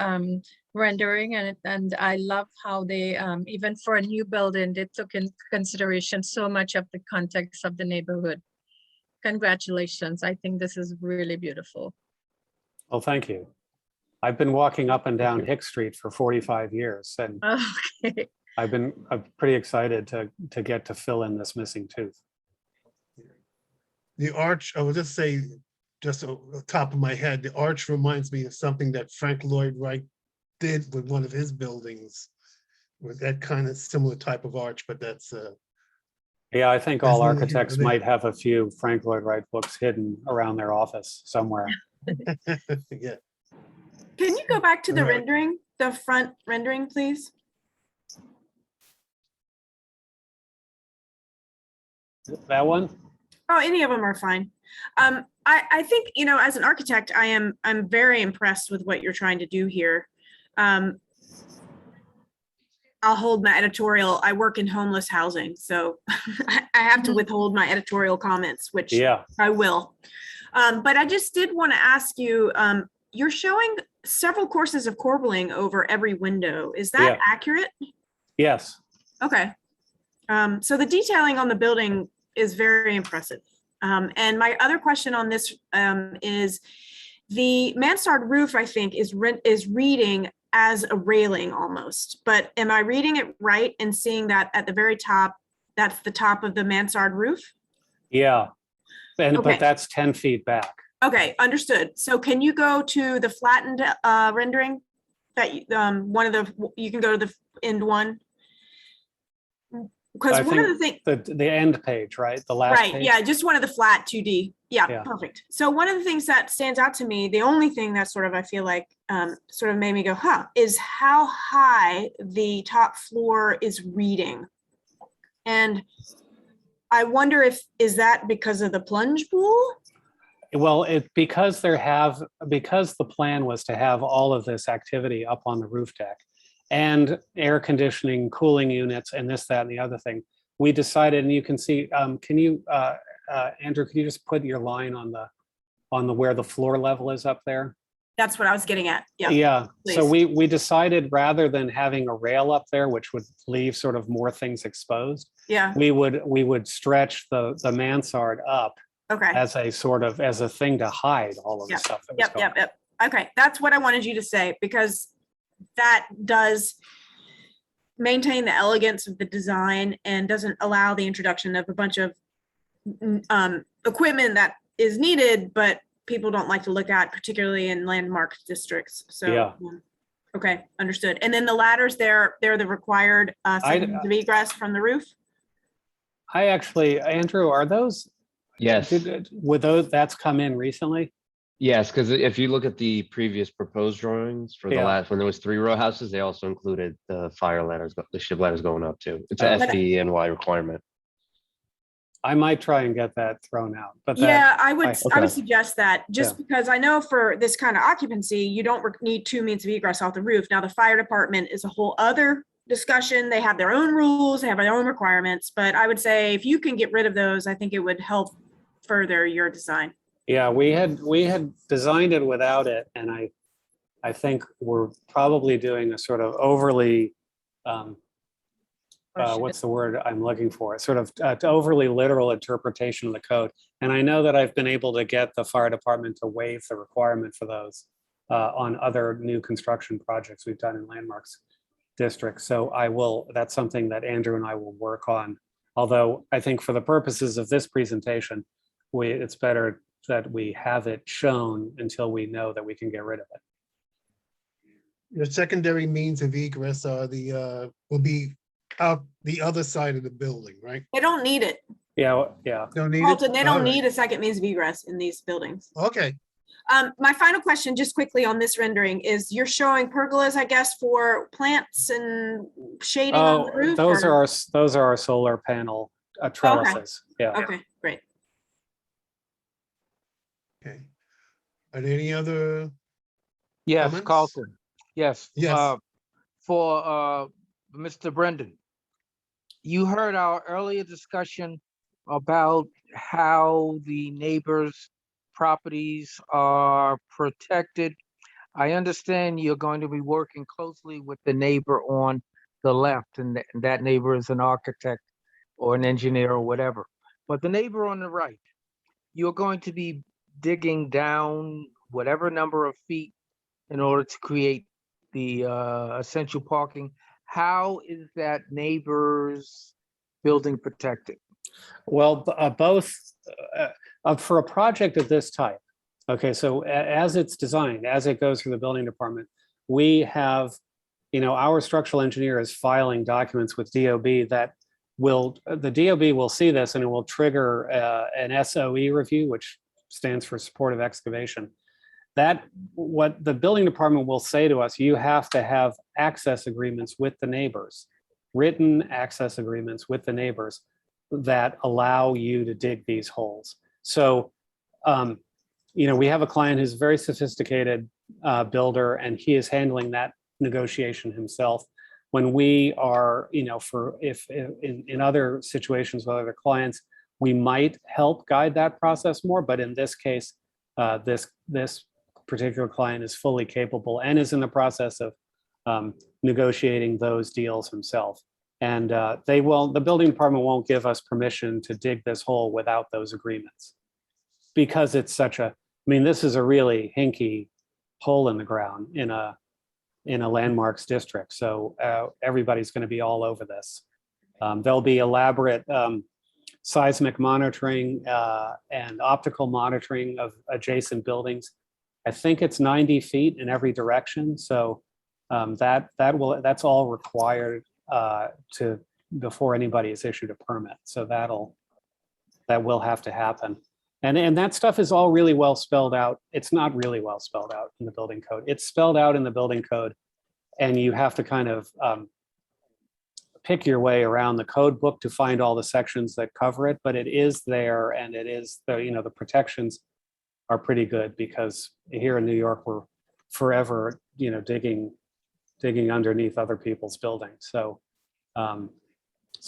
rendering, and I love how they, even for a new building, they took in consideration so much of the context of the neighborhood. Congratulations. I think this is really beautiful. Well, thank you. I've been walking up and down Hicks Street for 45 years, and Okay. I'm pretty excited to get to fill in this missing tooth. The arch, I will just say, just off the top of my head, the arch reminds me of something that Frank Lloyd Wright did with one of his buildings, with that kind of similar type of arch, but that's Yeah, I think That's all neither here nor architects there. might have a few Frank Lloyd Wright books hidden around their office somewhere. yeah. Can you go back to the All right. rendering, the front rendering, please? That one? Oh, any of them are fine. I think, you know, as an architect, I'm very impressed with what you're trying to do here. I'll hold my editorial. I work in homeless housing, so I have to withhold my editorial comments, which Yeah. I will. But I just did want to ask you, you're showing several courses of corbelling over every window. Is that Yeah. accurate? Yes. Okay. So the detailing on the building is very impressive. And my other question on this is the mansard roof, I think, is reading as a railing almost, but am I reading it right and seeing that at the very top, that's the top of the mansard roof? Yeah. And Okay. but that's 10 feet back. Okay, understood. So can you go to the flattened rendering that one of the, you can go to the end one? Because I one of the think things, the end page, right? The last right, page. yeah, just one of the flat 2D. Yeah, Yeah. perfect. So one of the things that stands out to me, the only thing that sort of, I feel like sort of made me go, huh, is how high the top floor is reading. And I wonder if, is that because of the plunge pool? Well, because the plan was to have all of this activity up on the roof deck and air conditioning, cooling units, and this, that, and the other thing, we decided, and you can see, can you, Andrew, can you just put your line on the where the floor level is up there? That's what I was getting at. Yeah. Yeah. So please. we decided rather than having a rail up there, which would leave sort of more things exposed, Yeah. we would stretch the mansard up Okay. as a sort of, as a thing to hide all of the Yep. stuff that was going on. Yep. Okay. That's what I wanted you to say, because that does maintain the elegance of the design and doesn't allow the introduction of a bunch of equipment that is needed, but people don't like to look at, particularly in landmark districts. So, Yeah. Okay, understood. And then the ladders, they're the required segments of egress from the roof? I actually, Andrew, are those? Yes. Would those, that's come in recently? Yes, because if you look at the previous proposed drawings for the Yeah. last, when there was 3 row houses, they also included the fire ladders, the ship ladders going up too. It's Oh. a FDNY requirement. I might try and get that thrown out, but Yeah, I would okay. suggest that, just because I know for this kind of occupancy, you don't need 2 means of egress off the roof. Now, the fire department is a whole other discussion. They have their own rules, they have their own requirements, but I would say if you can get rid of those, I think it would help further your design. yeah, we had designed it without it, and I think we're probably doing a sort of overly, what's the word I'm looking for? Sort of overly literal interpretation of the code. And I know that I've been able to get the fire department to waive the requirement for those on other new construction projects we've done in landmarks districts. So that's something that Andrew and I will work on. Although I think for the purposes of this presentation, it's better that we have it shown until we know that we can get rid of it. Your secondary means of egress are will be out the other side of the building, right? They don't need it. Yeah. Don't need Walton, it? they don't All right. need a second means of egress in these buildings. Okay, My final question, just quickly on this rendering, is you're showing pergolas, I guess, for plants and shading on the roof? Those or- are our solar panel trellises. Yeah. Okay, great. okay. Are there any other? Yes, Comments? Carlton. Yes. Yes. For Mr. Brendan, you heard our earlier discussion about how the neighbors' properties are protected. I understand you're going to be working closely with the neighbor on the left, and that neighbor is an architect or an engineer or whatever. But the neighbor on the right, you're going to be digging down whatever number of feet in order to create the essential parking. How is that neighbor's building protected? Well, both for a project of this type. Okay, so as it's designed, as it goes through the building department, we have, our structural engineer is filing documents with DOB that the DOB will see this and it will trigger an SOE review, which stands for supportive excavation. That what the building department will say to us, you have to have access agreements with the neighbors, written access agreements with the neighbors that allow you to dig these holes. So, we have a client who's a very sophisticated builder, and he is handling that negotiation himself. When we are, if in other situations with other clients, we might help guide that process more. But in this case, this particular client is fully capable and is in the process of negotiating those deals himself. And the building department won't give us permission to dig this hole without those agreements, because it's this is a really hinky hole in the ground in a landmarks district. So everybody's going to be all over this. There'll be elaborate seismic monitoring and optical monitoring of adjacent buildings. I think it's 90 feet in every direction. So That's all required before anybody is issued a permit. So that will have to happen. And that stuff is all really well spelled out. It's not really well spelled out in the building code. It's spelled out in the building code, and you have to kind of pick your way around the code book to find all the sections that cover it, but it is there, and it is the protections are pretty good, because here in New York, we're forever, digging underneath other people's buildings. So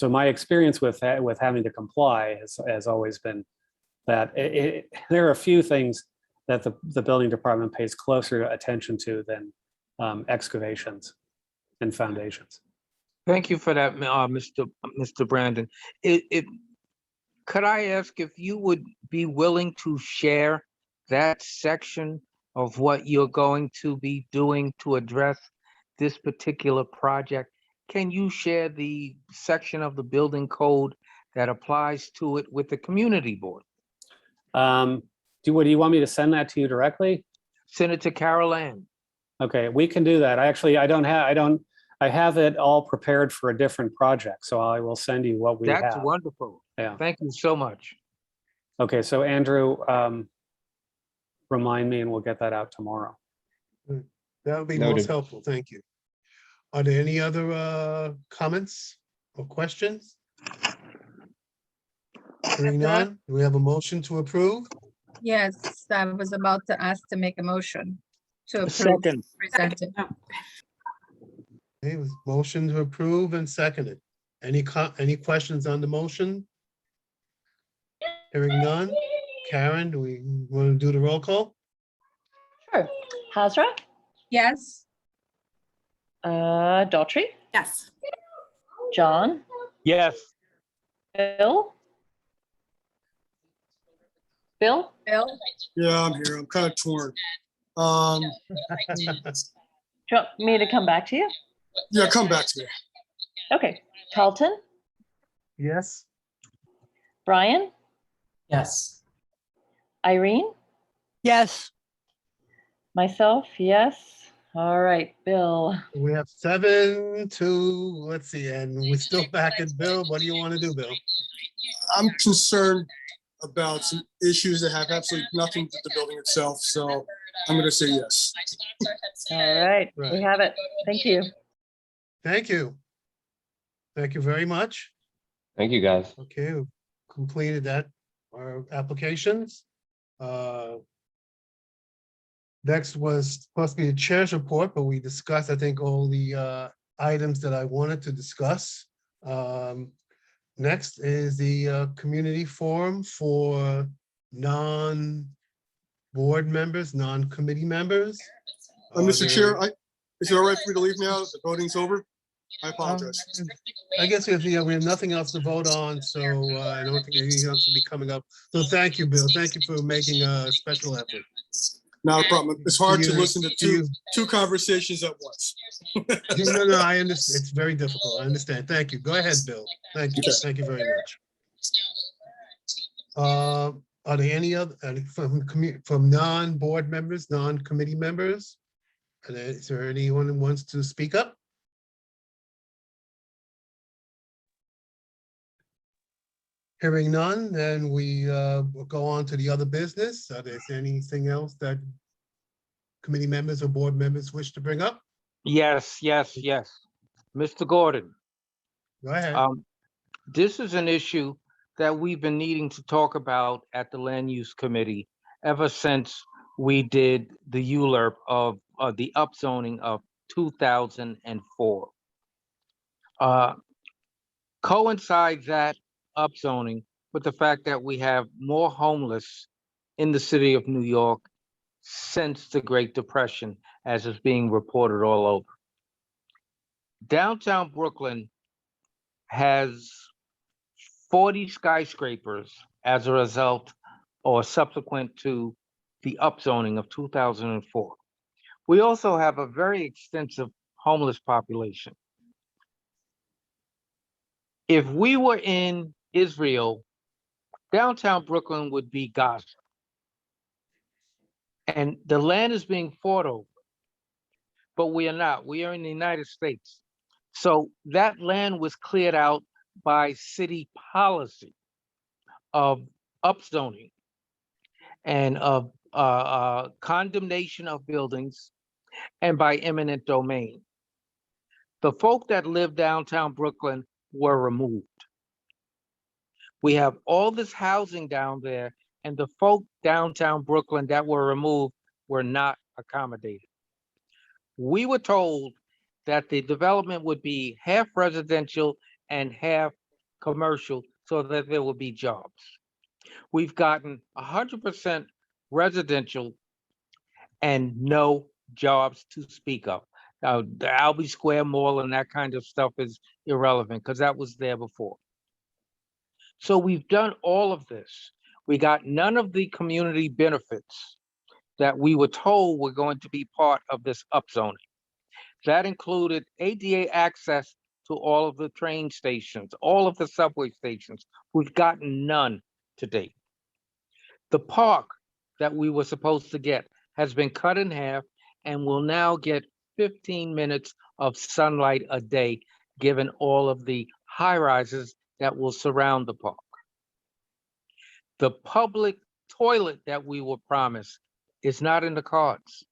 my experience with having to comply has always been that there are a few things that the building department pays closer attention to than excavations and foundations. Thank you for that, Mr. Brandon. Could I ask if you would be willing to share that section of what you're going to be doing to address this particular project? Can you share the section of the building code that applies to it with the community board? Do you want me to send that to you directly? Send it to Carol Ann. Okay, we can do that. I have it all prepared for a different project, so I will send you what we have. That's wonderful. Yeah. Thank you so much. Okay, so Andrew, remind me and we'll get that out tomorrow. That would be Noted. most helpful. Thank you. Are there any other comments or questions? Hearing none, do we have a motion to approve? Yes, I was about to ask to make a motion to approve. Second. Presented. Okay, it was motion to approve and seconded. Any questions on the motion? Hearing none. Karen, do we want to do the roll call? Sure. Hazra, Yes, Daughtry, Yes. John, Yes. Bill? Bill, Yeah, I'm here. I'm kind of torn. Do you want me to come back to you? Yeah, come back to me. Okay. Carlton, Yes. Brian, Yes. Irene, Yes, myself, yes. All right, Bill. We have 7-2, let's see, and we're still back at Bill. What do you want to do, Bill? I'm concerned about some issues that have absolutely nothing to do with the building itself, so I'm going to say yes. All right, we Right. have it. Thank you. Thank you. Thank you very much. Thank you, guys. Okay, we've completed that, our applications. Next was supposed to be the chair's report, but we discussed, I think, all the items that I wanted to discuss. Next is the community forum for non-board members, non-committee members. Mr. Chair, is it all right for me to leave now? The voting's over? I apologize. I guess we have nothing else to vote on, so I don't think anything else will be coming up. So thank you, Bill. Thank you for making a special effort. Not a problem. It's hard to You- listen to you- two conversations at once. No, I understand. It's very difficult. I understand. Thank you. Go ahead, Bill. Thank you. Thank you very much. Are there any other, from non-board members, non-committee members? Is there anyone who wants to speak up? Hearing none, then we will go on to the other business. Is there anything else that committee members or board members wish to bring up? Yes. Mr. Gordon, Go ahead. this is an issue that we've been needing to talk about at the Land Use Committee ever since we did the ULURP of the upzoning of 2004. Coincides that upzoning with the fact that we have more homeless in the city of New York since the Great Depression, as is being reported all over. Downtown Brooklyn has 40 skyscrapers as a result or subsequent to the upzoning of 2004. We also have a very extensive homeless population. If we were in Israel, downtown Brooklyn would be Gaza. And the land is being fought over. but we are not. We are in the United States. So that land was cleared out by city policy of upzoning and of condemnation of buildings and by eminent domain. The folk that live downtown Brooklyn were removed. We have all this housing down there, and the folk downtown Brooklyn that were removed were not accommodated. We were told that the development would be half residential and half commercial so that there would be jobs. We've gotten 100% residential and no jobs to speak of. Now, the Albee Square Mall and that kind of stuff is irrelevant because that was there before. So we've done all of this. We got none of the community benefits that we were told were going to be part of this upzoning. That included ADA access to all of the train stations, all of the subway stations. We've gotten none to date. The park that we were supposed to get has been cut in half and will now get 15 minutes of sunlight a day, given all of the high rises that will surround the park. The public toilet that we were promised is not in the cards.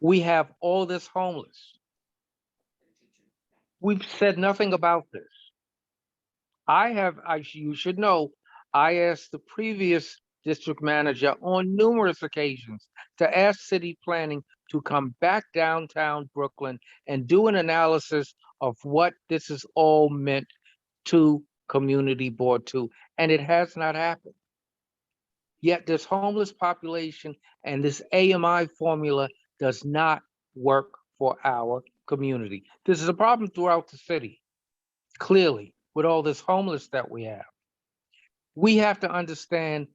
We have all this homeless. We've said nothing about this. You should know, I asked the previous district manager on numerous occasions to ask city planning to come back downtown Brooklyn and do an analysis of what this is all meant to Community Board 2, and it has not happened. Yet this homeless population and this AMI formula does not work for our community. This is a problem throughout the city, clearly, with all this homeless that we have. We have to understand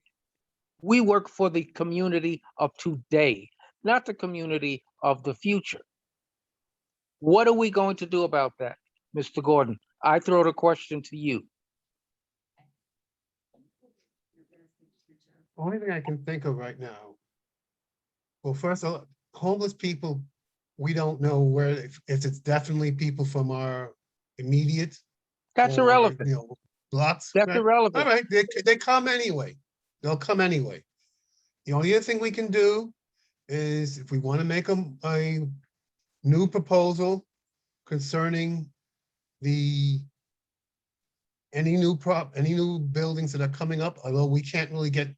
we work for the community of today, not the community of the future. What are we going to do about that, Mr. Gordon? I throw the question to you. Only thing I can think of right now. Well, first, homeless people, we don't know where, if it's definitely people from our immediate. That's or, irrelevant. You know, blocks. That's right? irrelevant. All right, they come anyway. They'll come anyway. The only other thing we can do is if we want to make a new proposal concerning any new buildings that are coming up, although we can't really get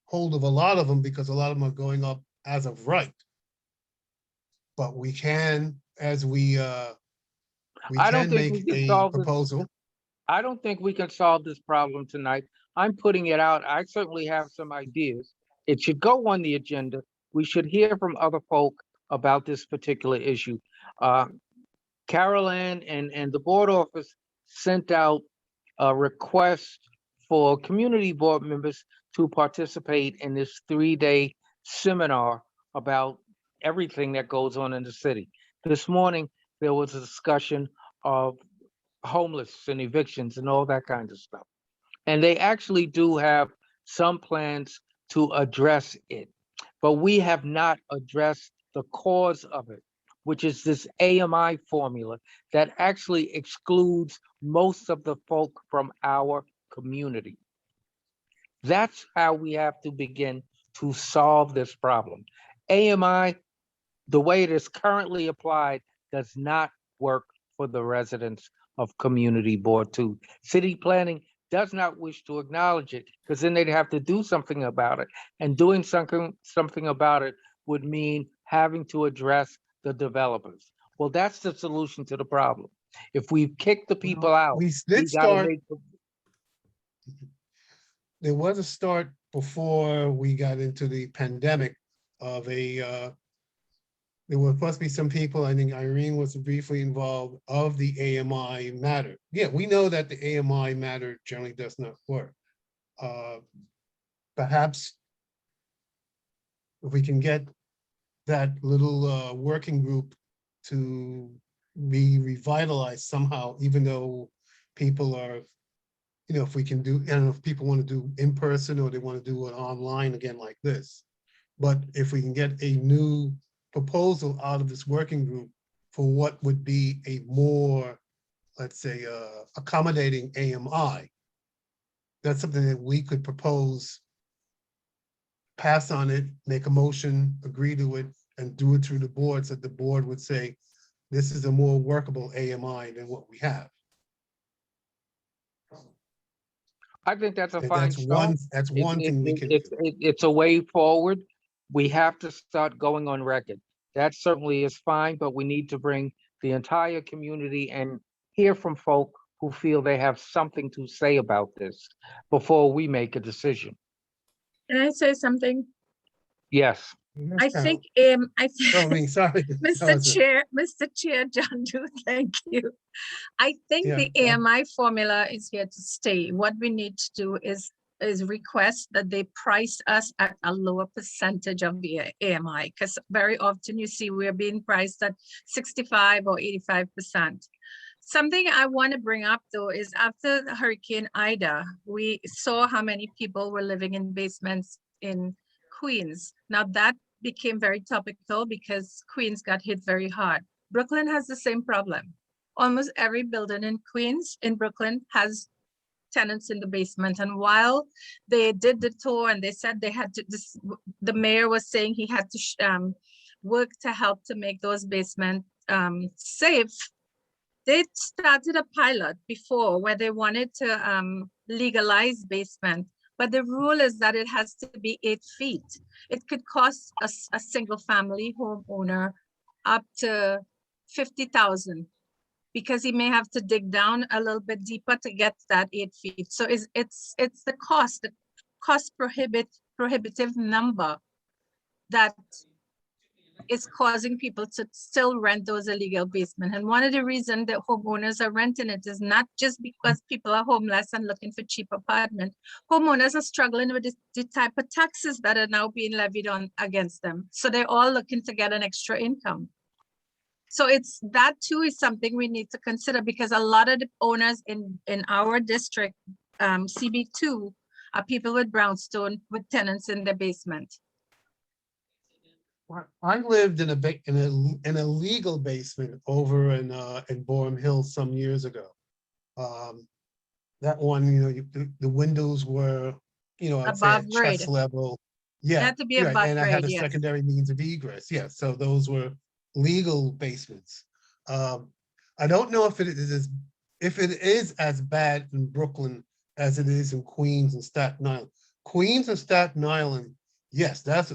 hold of a lot of them because a lot of them are going up as of right. But we can, as we can make a proposal. I don't think we can solve this problem tonight. I'm putting it out. I certainly have some ideas. It should go on the agenda. We should hear from other folk about this particular issue. Carol Ann and the board office sent out a request for community board members to participate in this 3-day seminar about everything that goes on in the city. This morning, there was a discussion of homeless and evictions and all that kind of stuff. And they actually do have some plans to address it, but we have not addressed the cause of it, which is this AMI formula that actually excludes most of the folk from our community. That's how we have to begin to solve this problem. AMI, the way it is currently applied, does not work for the residents of Community Board 2. City planning does not wish to acknowledge it because then they'd have to do something about it. And doing something about it would mean having to address the developers. Well, that's the solution to the problem. If we kick the people out, We did we start. make There was a start before we got into the pandemic of there were supposed to be some people, I think Irene was briefly involved, of the AMI matter. Yeah, we know that the AMI matter generally does not work. Perhaps if we can get that little working group to be revitalized somehow, even though people are, if we can do, I don't know if people want to do in person or they want to do it online again like this. But if we can get a new proposal out of this working group for what would be a more, let's say, accommodating AMI. That's something that we could propose, pass on it, make a motion, agree to it, and do it through the board, so that the board would say, this is a more workable AMI than what we have. I think that's a fine That's one, start. that's one thing we can. It's a way forward. We have to start going on record. That certainly is fine, but we need to bring the entire community and hear from folk who feel they have something to say about this before we make a decision. Can I say something? Yes. I think, I Oh, me, sorry. Mr. Chair, John, thank you. I think Yeah, the AMI formula is here to stay. What we need to do is request that they price us at a lower percentage of the AMI, because very often you see we're being priced at 65 or 85%. Something I want to bring up though is after the Hurricane Ida, we saw how many people were living in basements in Queens. Now that became very topical because Queens got hit very hard. Brooklyn has the same problem. Almost every building in Queens, in Brooklyn, has tenants in the basement. And while they did the tour and they said they had to, the mayor was saying he had to work to help to make those basements safe. They started a pilot before where they wanted to legalize basement. But the rule is that it has to be 8 feet. It could cost a single family homeowner up to $50,000 because he may have to dig down a little bit deeper to get that 8 feet. So it's the cost prohibitive number that is causing people to still rent those illegal basements. And one of the reasons that homeowners are renting it is not just because people are homeless and looking for cheap apartment. Homeowners are struggling with the type of taxes that are now being levied on against them. So they're all looking to get an extra income. So it's that too is something we need to consider, because a lot of the owners in our district, CB2, are people with brownstone with tenants in their basement. I lived in a legal basement over in Boerum Hills some years ago. That one, you know, the windows were, you know, I'd say Above at grade. chest level. Yeah, It had to be right, above and I had a grade, yes. secondary means of egress. Yeah, so those were legal basements. I don't know if it is as bad in Brooklyn as it is in Queens and Staten Island. Queens and Staten Island, yes, that's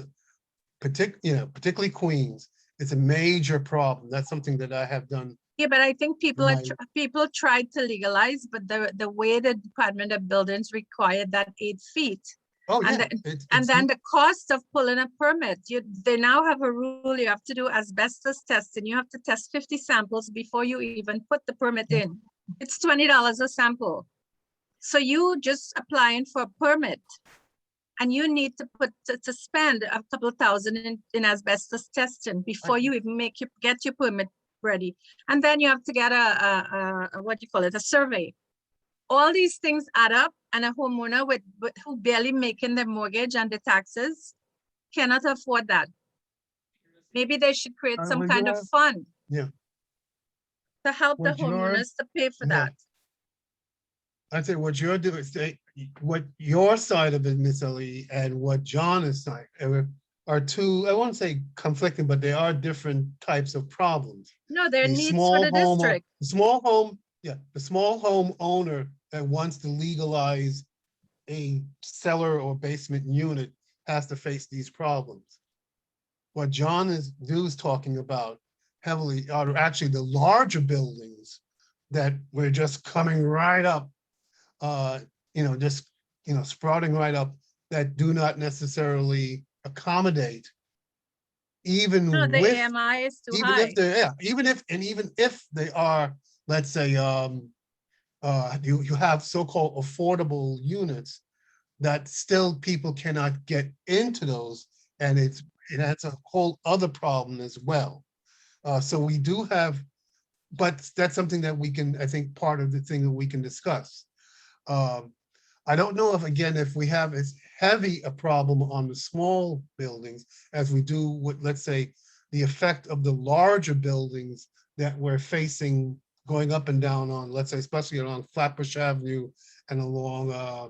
particularly Queens. It's a major problem. That's something that I have done. Yeah, but I think people Right. people tried to legalize, but the way the Department of Buildings required that 8 feet. Oh, And yeah. And then the cost of pulling a permit, they now have a rule, you have to do asbestos testing. You have to test 50 samples before you even put the permit in. It's $20 a sample. So you just applying for a permit and you need to spend a couple of thousand in asbestos testing before you even get your permit ready. And then you have to get a survey. All these things add up, and a homeowner who barely making their mortgage and the taxes cannot afford that. Maybe they should create some kind of fund. Yeah. To help the What you're- homeowners to pay for Yeah. that. I'd say what you're doing, what your side of it, Miss Ellie, and what John is saying are two, I won't say conflicting, but they are different types of problems. No, there are The needs small for the home- district. The small home owner that wants to legalize a cellar or basement unit has to face these problems. What John is talking about heavily are actually the larger buildings that we're just coming right up, sprouting right up, that do not necessarily accommodate even No, the with, AMI is too even high. if they're, even if they are, let's say, you have so-called affordable units that still people cannot get into those, and that's a whole other problem as well. So we do have, but that's something that we can, I think, part of the thing that we can discuss. I don't know if we have as heavy a problem on the small buildings as we do with, let's say, the effect of the larger buildings that we're facing going up and down on, let's say, especially along Flatbush Avenue and along, I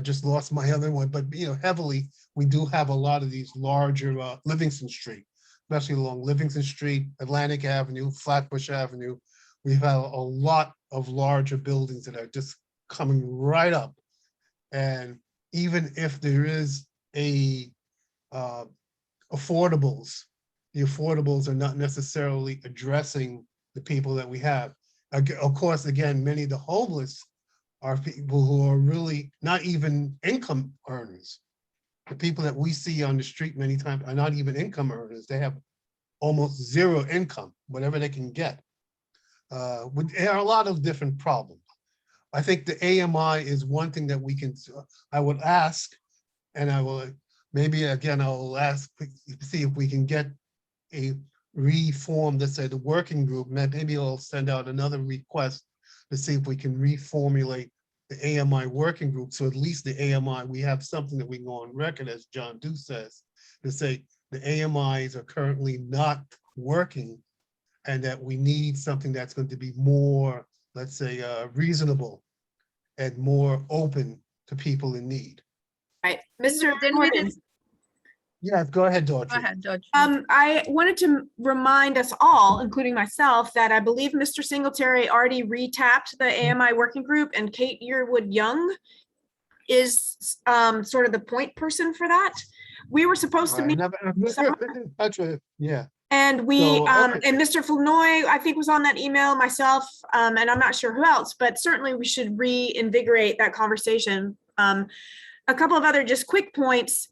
just lost my other one, but, heavily, we do have a lot of these larger Livingston Street, especially along Livingston Street, Atlantic Avenue, Flatbush Avenue. We've had a lot of larger buildings that are just coming right up. And even if there is a affordables, the affordables are not necessarily addressing the people that we have. Of course, again, many of the homeless are people who are really not even income earners. The people that we see on the street many times are not even income earners. They have almost zero income, whatever they can get. There are a lot of different problems. I think the AMI is one thing that we can, I would ask, and I will, maybe again, I'll ask, see if we can get a reform, let's say the working group, maybe I'll send out another request to see if we can reformulate the AMI working group. So at least the AMI, we have something that we go on record, as John Dew says, to say the AMIs are currently not working and that we need something that's going to be more, let's say, reasonable and more open to people in need. Right, Mr. Didn't we Morgan. just, Yeah, go ahead, Daughtry. go ahead, Judge. I wanted to remind us all, including myself, that I believe Mr. Singletary already retapped the AMI working group, and Kate Yearwood Young is sort of the point person for that. We were supposed to meet, Yeah. and we So, okay. and Mr. Flournoy, I think, was on that email, myself, and I'm not sure who else, but certainly we should reinvigorate that conversation. A couple of other just quick points.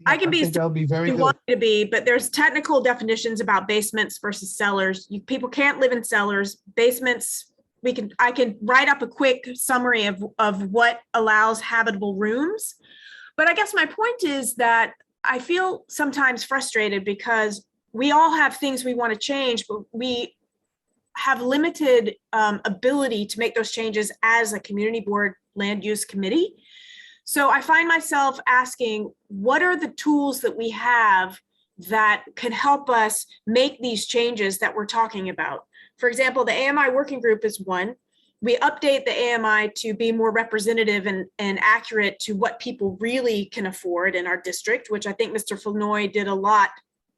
I can be think that'll be very you good. want me to be, but there's technical definitions about basements versus cellars. People can't live in cellars. Basements, I can write up a quick summary of what allows habitable rooms. But I guess my point is that I feel sometimes frustrated because we all have things we want to change, but we have limited ability to make those changes as a community board land use committee. So I find myself asking, what are the tools that we have that can help us make these changes that we're talking about? For example, the AMI working group is one. We update the AMI to be more representative and accurate to what people really can afford in our district, which I think Mr. Flournoy did a lot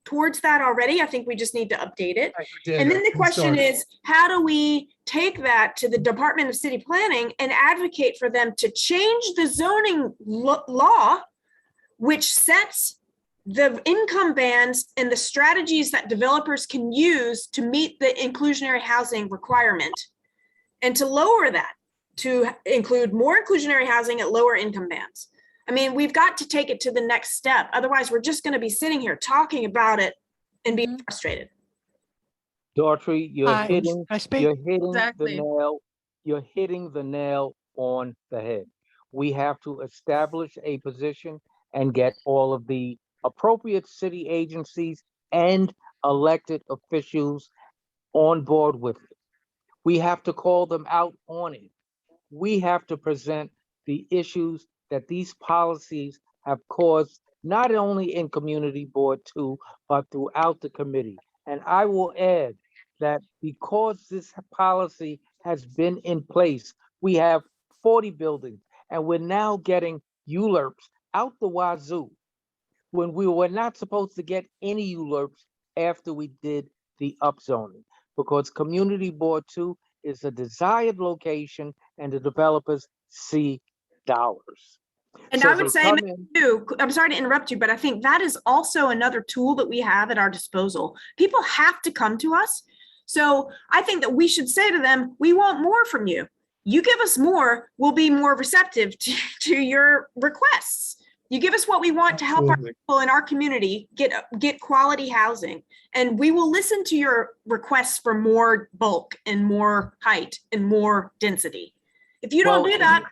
towards that already. I think we just need to update it. And then the question is, how do we take that to the Department of City Planning and advocate for them to change the zoning law, which sets the income bands and the strategies that developers can use to meet the inclusionary housing requirement, and to lower that to include more inclusionary housing at lower income bands. I mean, we've got to take it to the next step. Otherwise, we're just going to be sitting here talking about it and being frustrated. Daughtry, you're hitting Exactly. you're hitting the nail on the head. We have to establish a position and get all of the appropriate city agencies and elected officials on board with it. We have to call them out on it. We have to present the issues that these policies have caused, not only in Community Board 2, but throughout the committee. And I will add that because this policy has been in place, we have 40 buildings, and we're now getting ULURPs out the wazoo, when we were not supposed to get any ULURPs after we did the upzoning, because Community Board 2 is a desired location and the developers see dollars. And So I would they say, come in- too, I'm sorry to interrupt you, but I think that is also another tool that we have at our disposal. People have to come to us. So I think that we should say to them, we want more from you. You give us more, we'll be more receptive to your requests. You give us what we want to help our people in our community get quality housing. And we will listen to your requests for more bulk and more height and more density. If you don't do that,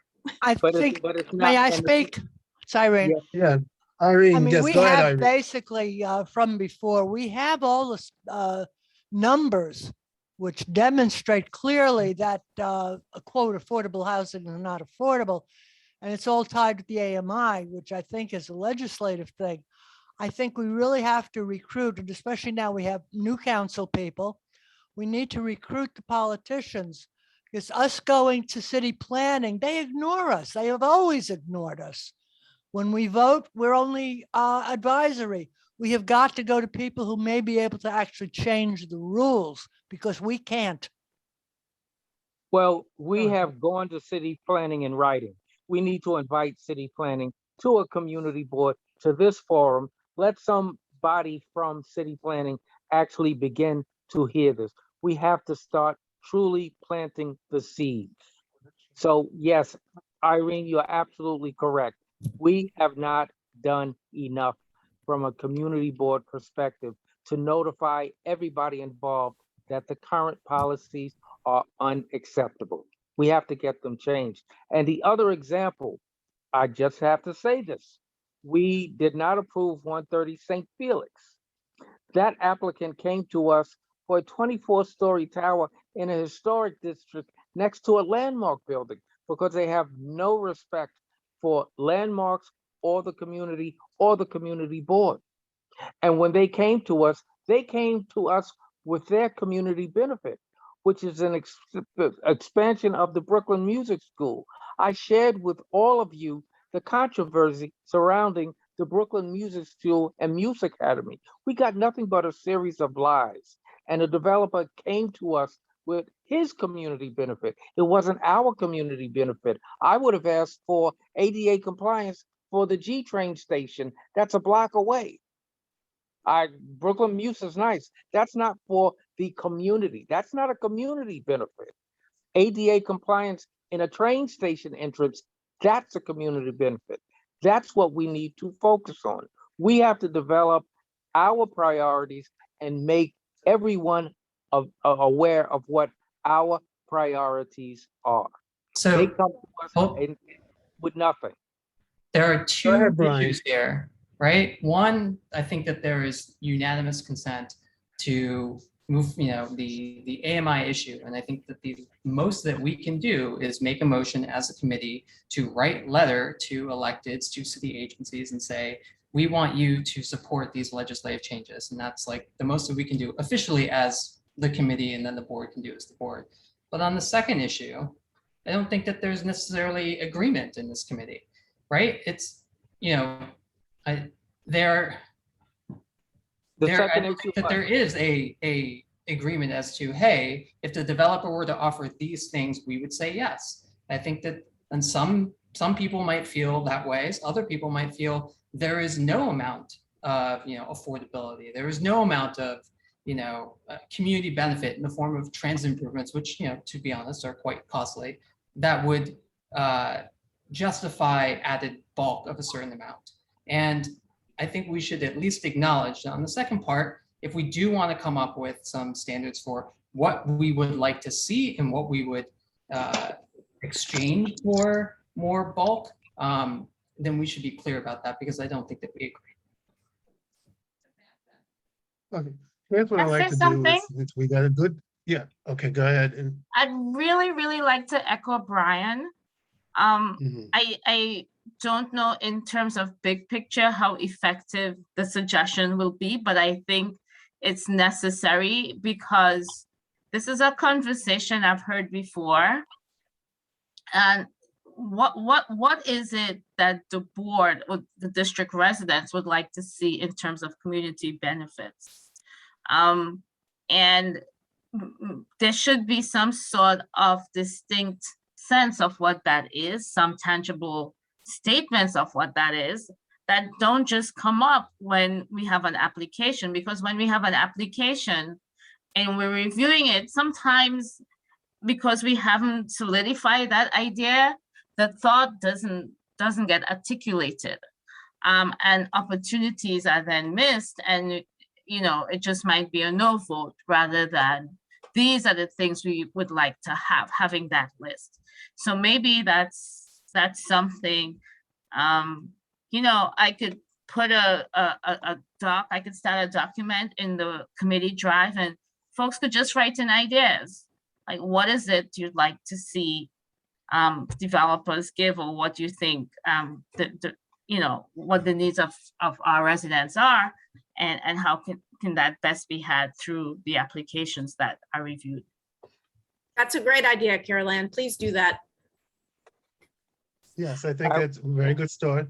I think, may I speak? Cyrene? Yeah, Irene, I mean, yes, we go ahead, have Irene. basically from before, we have all the numbers which demonstrate clearly that a quote affordable housing is not affordable. And it's all tied to the AMI, which I think is a legislative thing. I think we really have to recruit, and especially now we have new council people. We need to recruit the politicians, because us going to city planning, they ignore us. They have always ignored us. When we vote, we're only advisory. We have got to go to people who may be able to actually change the rules, because we can't. Well, we Okay. have gone to city planning in writing. We need to invite city planning to a community board, to this forum. Let somebody from city planning actually begin to hear this. We have to start truly planting the seeds. So yes, Irene, you're absolutely correct. We have not done enough from a community board perspective to notify everybody involved that the current policies are unacceptable. We have to get them changed. And the other example, I just have to say this. We did not approve 130 St. Felix. That applicant came to us for a 24-story tower in a historic district next to a landmark building, because they have no respect for landmarks or the community board. And when they came to us with their community benefit, which is an expansion of the Brooklyn Music School. I shared with all of you the controversy surrounding the Brooklyn Music School and Music Academy. We got nothing but a series of lies. And the developer came to us with his community benefit. It wasn't our community benefit. I would have asked for ADA compliance for the G train station that's a block away. Brooklyn Muse is nice. That's not for the community. That's not a community benefit. ADA compliance in a train station entrance, that's a community benefit. That's what we need to focus on. We have to develop our priorities and make everyone aware of what our priorities are. They So come to us with nothing. there are Go two ahead, Brian. issues here, right? One, I think that there is unanimous consent to move, the AMI issue. And I think that the most that we can do is make a motion as a committee to write letter to electeds, to city agencies, and say, we want you to support these legislative changes. And that's like the most that we can do officially as the committee, and then the board can do as the board. But on the second issue, I don't think that there's necessarily agreement in this committee, right? It's, I think that there is a agreement as to, hey, if the developer were to offer these things, we would say yes. I think that, and some people might feel that way. Other people might feel there is no amount of, affordability. There is no amount of, community benefit in the form of transit improvements, which, to be honest, are quite costly, that would justify added bulk of a certain amount. And I think we should at least acknowledge that on the second part, if we do want to come up with some standards for what we would like to see and what we would exchange for more bulk, then we should be clear about that, because I don't think that we agree. Okay, here's what I Can I like say to do is we got a good, yeah, okay, go ahead. And I'd really like to echo Brian. I don't know in terms of big picture how effective the suggestion will be, but I think it's necessary, because this is a conversation I've heard before. And what is it that the board or the district residents would like to see in terms of community benefits? And there should be some sort of distinct sense of what that is, some tangible statements of what that is, that don't just come up when we have an application. Because when we have an application and we're reviewing it, sometimes because we haven't solidified that idea, the thought doesn't get articulated, and opportunities are then missed, and it just might be a no vote, rather than these are the things we would like to having that list. So maybe that's something, I could put I could start a document in the committee drive, and folks could just write in ideas. Like, what is it you'd like to see developers give, or what do you think what the needs of our residents are, and how can that best be had through the applications that are reviewed. That's a great idea, Carol Ann. Please do that. Yes, I think that's a very good start.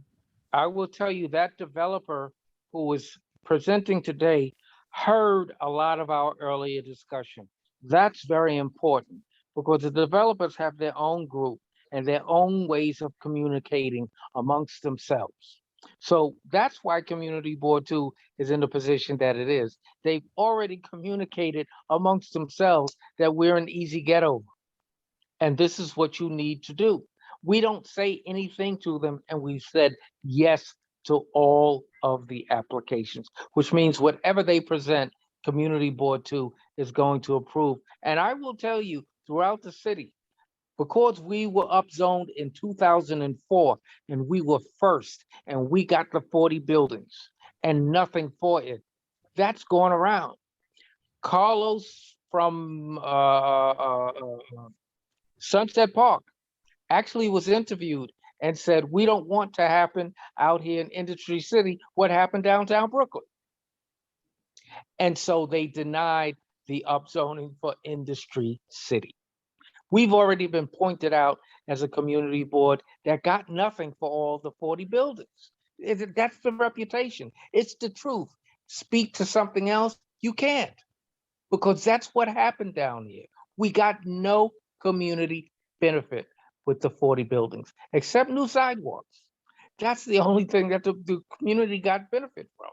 I will tell you that developer who was presenting today heard a lot of our earlier discussion. That's very important because the developers have their own group and their own ways of communicating amongst themselves. So that's why Community Board 2 is in the position that it is. They've already communicated amongst themselves that we're an easy get over. And this is what you need to do. We don't say anything to them, and we've said yes to all of the applications, which means whatever they present, Community Board 2 is going to approve. And I will tell you, throughout the city, because we were upzoned in 2004 and we were first and we got the 40 buildings and nothing for it, that's going around. Carlos from Sunset Park actually was interviewed and said, we don't want to happen out here in Industry City what happened downtown Brooklyn. And so they denied the upzoning for Industry City. We've already been pointed out as a community board that got nothing for all the 40 buildings. That's the reputation. It's the truth. Speak to something else, you can't, because that's what happened down here. We got no community benefit with the 40 buildings, except new sidewalks. That's the only thing that the community got benefit from.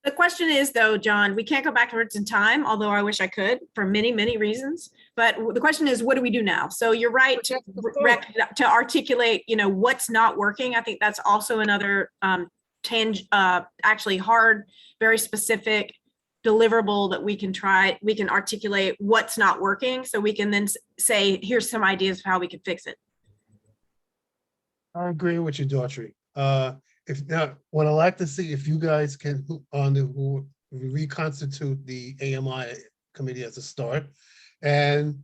The question is, though, John, we can't go backwards in time, although I wish I could for many, many reasons. But the question is, what do we do now? So you're right to articulate, what's not working. I think that's also another actually hard, very specific deliverable that we can articulate what's not working. So we can then say, here's some ideas of how we can fix it. I agree with you, Daughtry. What I'd like to see if you guys can reconstitute the AMI committee as a start, and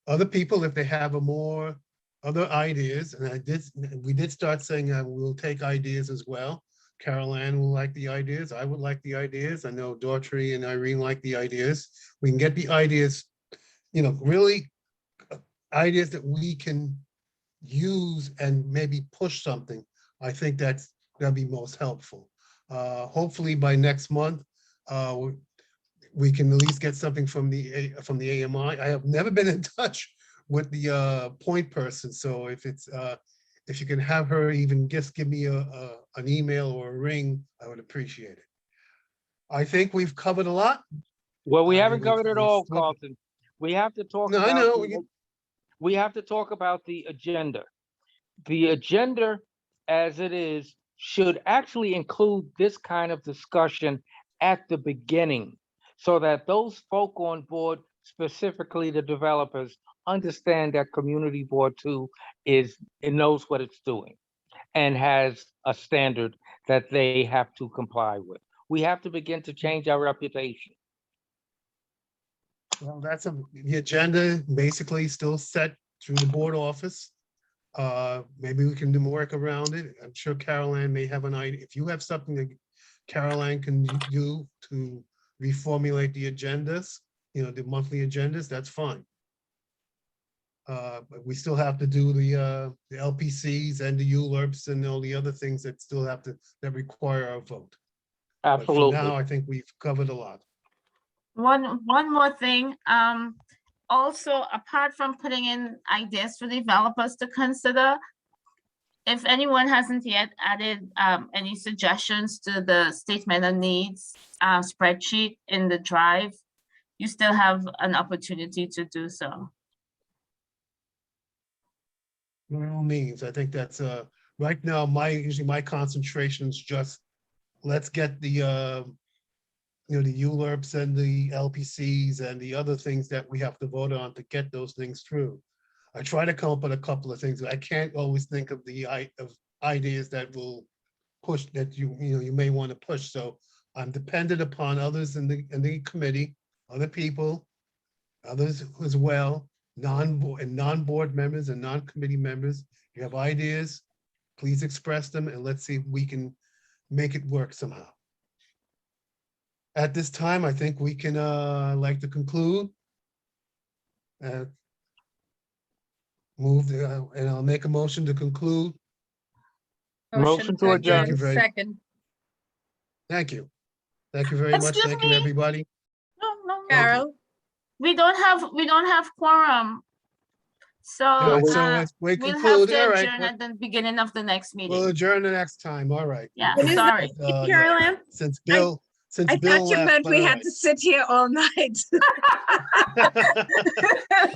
other people, if they have other ideas, and we did start saying we'll take ideas as well. Carol Ann will like the ideas. I would like the ideas. I know Daughtry and Irene like the ideas. We can get the ideas, really ideas that we can use and maybe push something. I think that'll be most helpful. Hopefully by next month, we can at least get something from the AMI. I have never been in touch with the point person, so if you can have her even just give me an email or a ring, I would appreciate it. I think we've covered a lot. Well, we haven't covered it all, Carlton. We have to talk. No, I know. We have to talk about the agenda. The agenda, as it is, should actually include this kind of discussion at the beginning so that those folk on board, specifically the developers, understand that Community Board 2 it knows what it's doing and has a standard that they have to comply with. We have to begin to change our reputation. Well, the agenda basically still set through the board office. Maybe we can do more work around it. I'm sure Carol Ann may have an idea. If you have something that Carol Ann can do to reformulate the agendas, the monthly agendas, that's fine. But we still have to do the LPCs and the ULURPs and all the other things that that require our vote. Absolutely. But for now, I think we've covered a lot. One more thing. Also, apart from putting in ideas for developers to consider, if anyone hasn't yet added any suggestions to the statement of needs spreadsheet in the drive, you still have an opportunity to do so. By all means, I think that's right now. Usually my concentration is just let's get the the ULURPs and the LPCs and the other things that we have to vote on to get those things through. I try to come up with a couple of things. I can't always think of ideas that will push that you may want to push. So I'm dependent upon others in the committee, other people, others as well, non-board members and non-committee members. You have ideas, please express them and let's see if we can make it work somehow. At this time, I think we can like to conclude. And I'll make a motion to conclude. Motion to adjourn. Thank you very- Second. Thank you. Thank you very much. Excuse Thank you, me. everybody. No, Carol, we don't have quorum. So All right, so uh, we we'll have conclude. to All right, adjourn at the beginning of the next we'll meeting. adjourn the next time. All right. Yeah, What is that? sorry. Yeah, Carol Ann? Since Bill I thought you left, meant but we all had right. to sit here all night.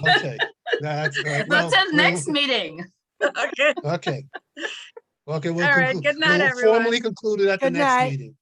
Okay, that's all right. Well, Until next meeting. Okay, Okay. Okay, we'll all right, conclude. good night, We'll everyone. formally conclude it at the Good next night. meeting.